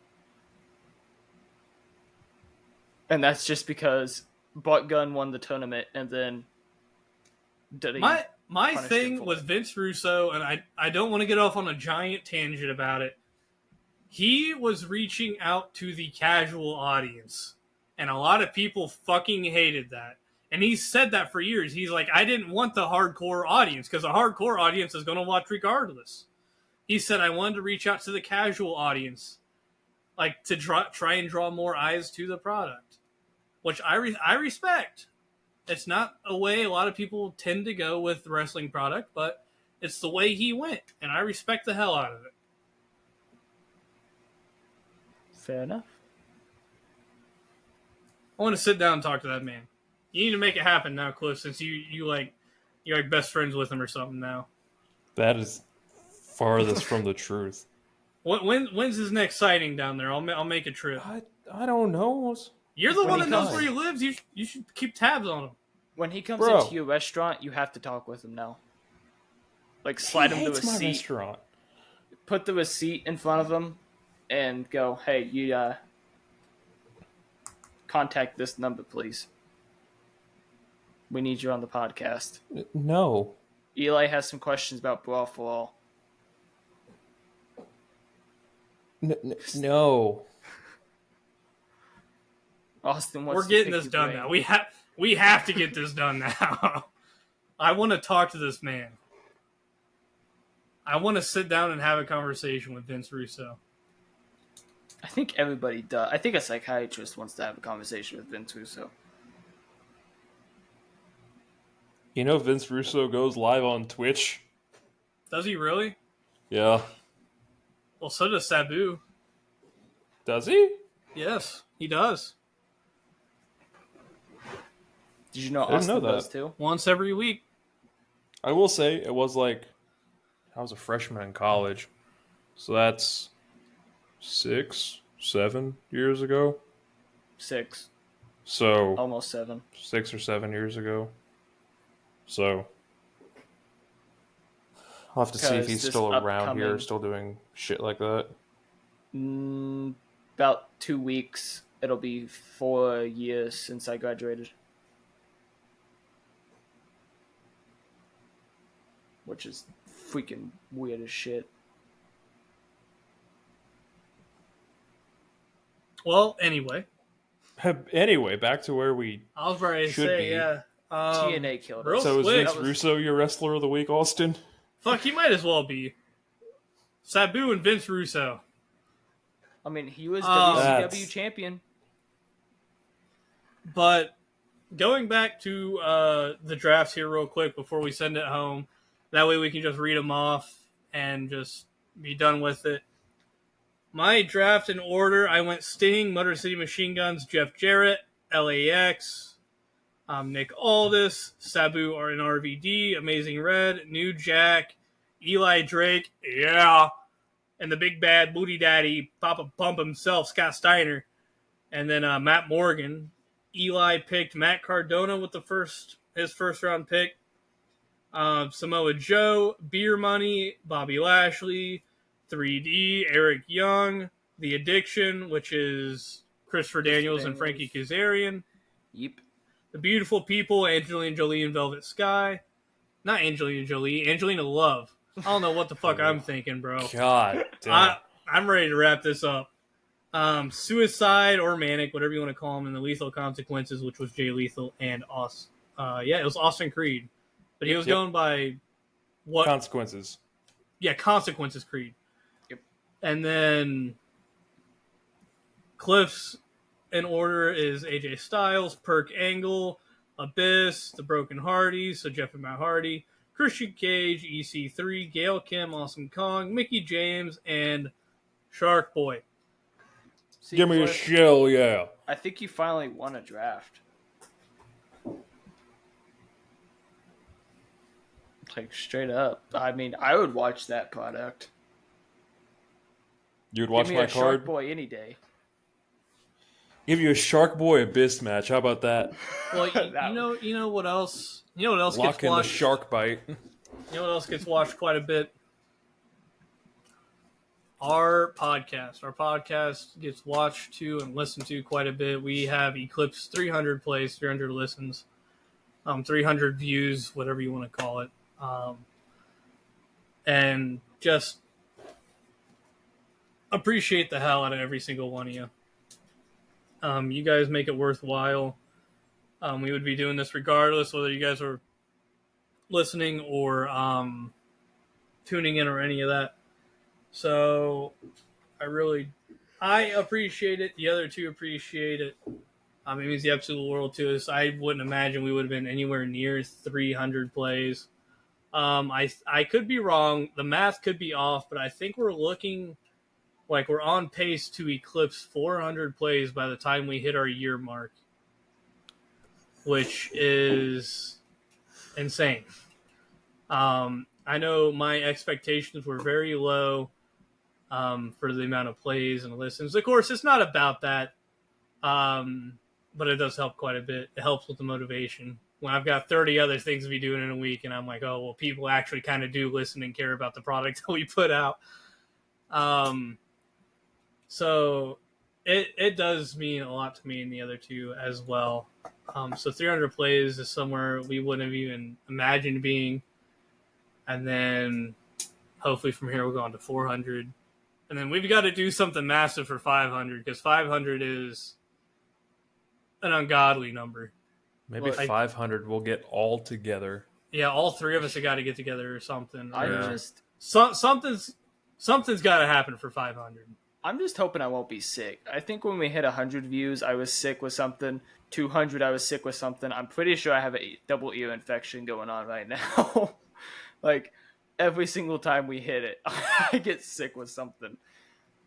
And that's just because Butt Gun won the tournament, and then my thing with Vince Russo, and I don't want to get off on a giant tangent about it. He was reaching out to the casual audience, and a lot of people fucking hated that. And he said that for years. He's like, I didn't want the hardcore audience because the hardcore audience is going to watch regardless. He said, I wanted to reach out to the casual audience, to try and draw more eyes to the product, which I respect. It's not a way a lot of people tend to go with the wrestling product, but it's the way he went, and I respect the hell out of it. Fair enough. I want to sit down and talk to that man. You need to make it happen now, Cliff, since you're best friends with him or something now. That is farthest from the truth. When's his next sighting down there? I'll make a trip. I don't know. You're the one that knows where he lives. You should keep tabs on him. When he comes into your restaurant, you have to talk with him now. Slide him to a seat. Restaurant. Put the receipt in front of him, and go, hey, you contact this number, please. We need you on the podcast. No. Eli has some questions about Brawl for All. No. Austin wants We're getting this done now. We have to get this done now. I want to talk to this man. I want to sit down and have a conversation with Vince Russo. I think everybody does. I think a psychiatrist wants to have a conversation with Vince Russo. You know Vince Russo goes live on Twitch? Does he really? Yeah. Well, so does Sabu. Does he? Yes, he does. Did you know Austen does too? Once every week. I will say it was I was a freshman in college. So that's 6, 7 years ago. 6. So almost 7. 6 or 7 years ago. So I'll have to see if he's still around here, still doing shit like that. About 2 weeks. It'll be 4 years since I graduated. which is freaking weird as shit. Well, anyway, back to where we I was ready to say, yeah. TNA killed us. So is Vince Russo your wrestler of the week, Austin? Fuck, he might as well be. Sabu and Vince Russo. I mean, he was WCW champion. But going back to the drafts here real quick before we send it home, that way we can just read them off and just be done with it. My draft in order, I went Sting, Motor City Machine Guns, Jeff Jarrett, LAX, Nick Aldis, Sabu and RVD, Amazing Red, New Jack, Eli Drake, yeah, and the big bad booty daddy, Papa Pump himself, Scott Steiner, and then Matt Morgan. Eli picked Matt Cardona with his first round pick. Samoa Joe, Beer Money, Bobby Lashley, 3D, Eric Young, The Addiction, which is Christopher Daniels and Frankie Kazarian. Yep. The Beautiful People, Angelina Jolie and Velvet Sky. Not Angelina Jolie, Angelina Love. I don't know what the fuck I'm thinking, bro. God damn. I'm ready to wrap this up. Suicide or Manic, whatever you want to call him, and the Lethal Consequences, which was Jay Lethal and Austin. It was Austin Creed. But he was going by what? Consequences. Yeah, Consequences Creed. Yep. And then Cliff's in order is AJ Styles, Perk Angle, Abyss, The Broken Hardys, so Jeff and Matt Hardy, Christian Cage, EC3, Gail Kim, Awesome Kong, Mickey James, and Shark Boy. See, give me a shell, yeah. I think you finally won a draft. Like, straight up. I mean, I would watch that product. You'd watch my card? Shark Boy any day. Give you a Shark Boy Abyss match. How about that? Well, you know what else? You know what else Lock gets watched? in the shark bite. You know what else gets watched quite a bit? Our podcast. Our podcast gets watched to and listened to quite a bit. We have eclipsed 300 plays, 300 listens, 300 views, whatever you want to call it. And just appreciate the hell out of every single one of you. You guys make it worthwhile. We would be doing this regardless whether you guys are listening or tuning in or any of that. So I appreciate it. The other two appreciate it. It means the absolute world to us. I wouldn't imagine we would have been anywhere near 300 plays. I could be wrong. The math could be off, but I think we're looking like we're on pace to eclipse 400 plays by the time we hit our year mark, which is insane. I know my expectations were very low for the amount of plays and listens. Of course, it's not about that, but it does help quite a bit. It helps with the motivation. When I've got 30 other things to be doing in a week, and I'm like, oh, well, people actually kind of do listen and care about the product that we put out. So it does mean a lot to me and the other two as well. So 300 plays is somewhere we wouldn't have even imagined being. And then hopefully from here we'll go on to 400. And then we've got to do something massive for 500 because 500 is an ungodly number. Maybe 500 we'll get all together. Yeah, all three of us have got to get together or something. Something's got to happen for 500. I'm just hoping I won't be sick. I think when we hit 100 views, I was sick with something. 200, I was sick with something. I'm pretty sure I have a double ear infection going on right now. Like, every single time we hit it, I get sick with something.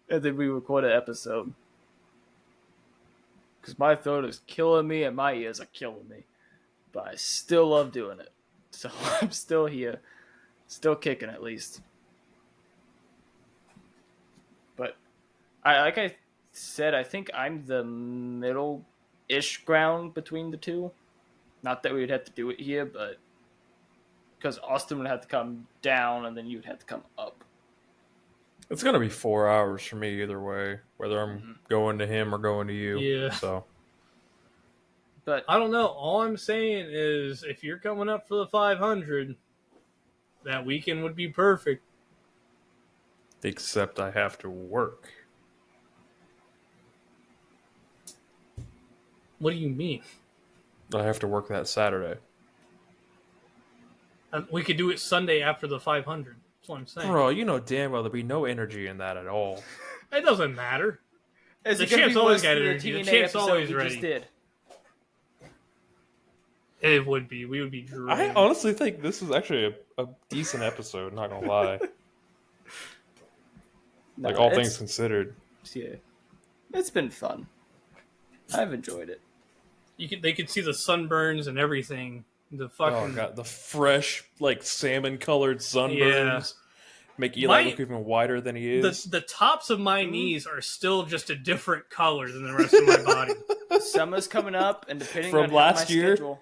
And then we record an episode. Because my throat is killing me and my ears are killing me. But I still love doing it. So I'm still here. Still kicking at least. But like I said, I think I'm the middle-ish ground between the two. Not that we would have to do it here, but because Austen would have to come down and then you'd have to come up. It's going to be 4 hours for me either way, whether I'm going to him or going to you. Yeah. So, but I don't know. All I'm saying is if you're coming up for the 500, That weekend would be perfect. Except I have to work. What do you mean? I have to work that Saturday. We could do it Sunday after the 500. That's what I'm saying. Bro, you know damn well there'll be no energy in that at all. It doesn't matter. Is The it gonna champ's be always worse got than the energy. The TNA champ's episode always we ready. just did? It would be. We would be I drained. honestly think this is actually a decent episode, not gonna lie. No, all things considered. Yeah. It's been fun. I've enjoyed it. They could see the sunburns and everything. The fucking... Oh god, the fresh, salmon-colored sunburns make Eli look even whiter than he is. The tops of my knees are still just a different color than the rest of my body. Summer's coming up, and depending From on last my year? schedule,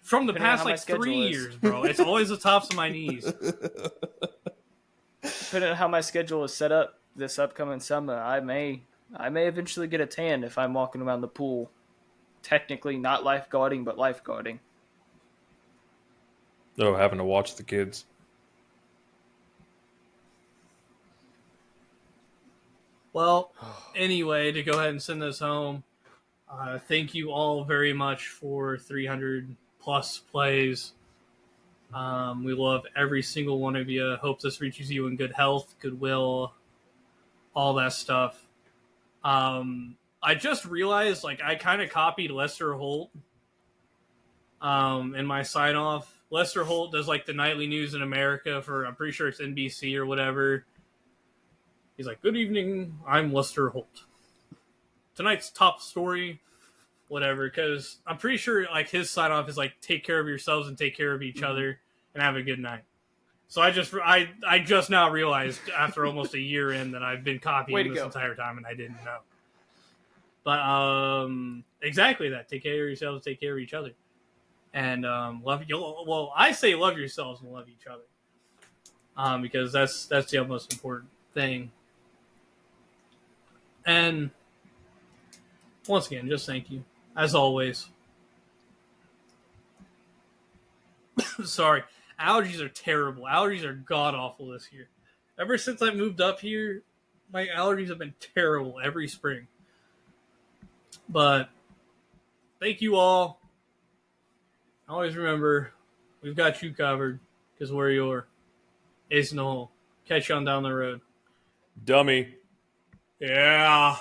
From the Depending on past, how my 3 schedule is. years, bro. It's always the tops of my knees. depending on how my schedule is set up this upcoming summer, I may eventually get a tan if I'm walking around the pool. Technically not lifeguarding, but lifeguarding. Oh, having to watch the kids. Well, anyway, to go ahead and send this home, thank you all very much for 300 plus plays. We love every single one of you. Hope this reaches you in good health, goodwill, all that stuff. I just realized, I kind of copied Lester Holt in my sign-off. Lester Holt does, the nightly news in America for, I'm pretty sure it's NBC or whatever. He's like, good evening, I'm Lester Holt. Tonight's top story, whatever, because I'm pretty sure, his sign-off is, take care of yourselves and take care of each other and have a good night. So I just now realized, after almost a year in, that I've been copying this entire time and I didn't know. But exactly that. Take care of yourselves, take care of each other. And love you. Well, I say love yourselves and love each other. Because that's the most important thing. And once again, just thank you. As always. Sorry. Allergies are terrible. Allergies are god-awful this year. Ever since I moved up here, my allergies have been terrible every spring. But thank you all. Always remember, we've got you covered because we're your ace in the hole. Catch you on down the road. Dummy. Yeah.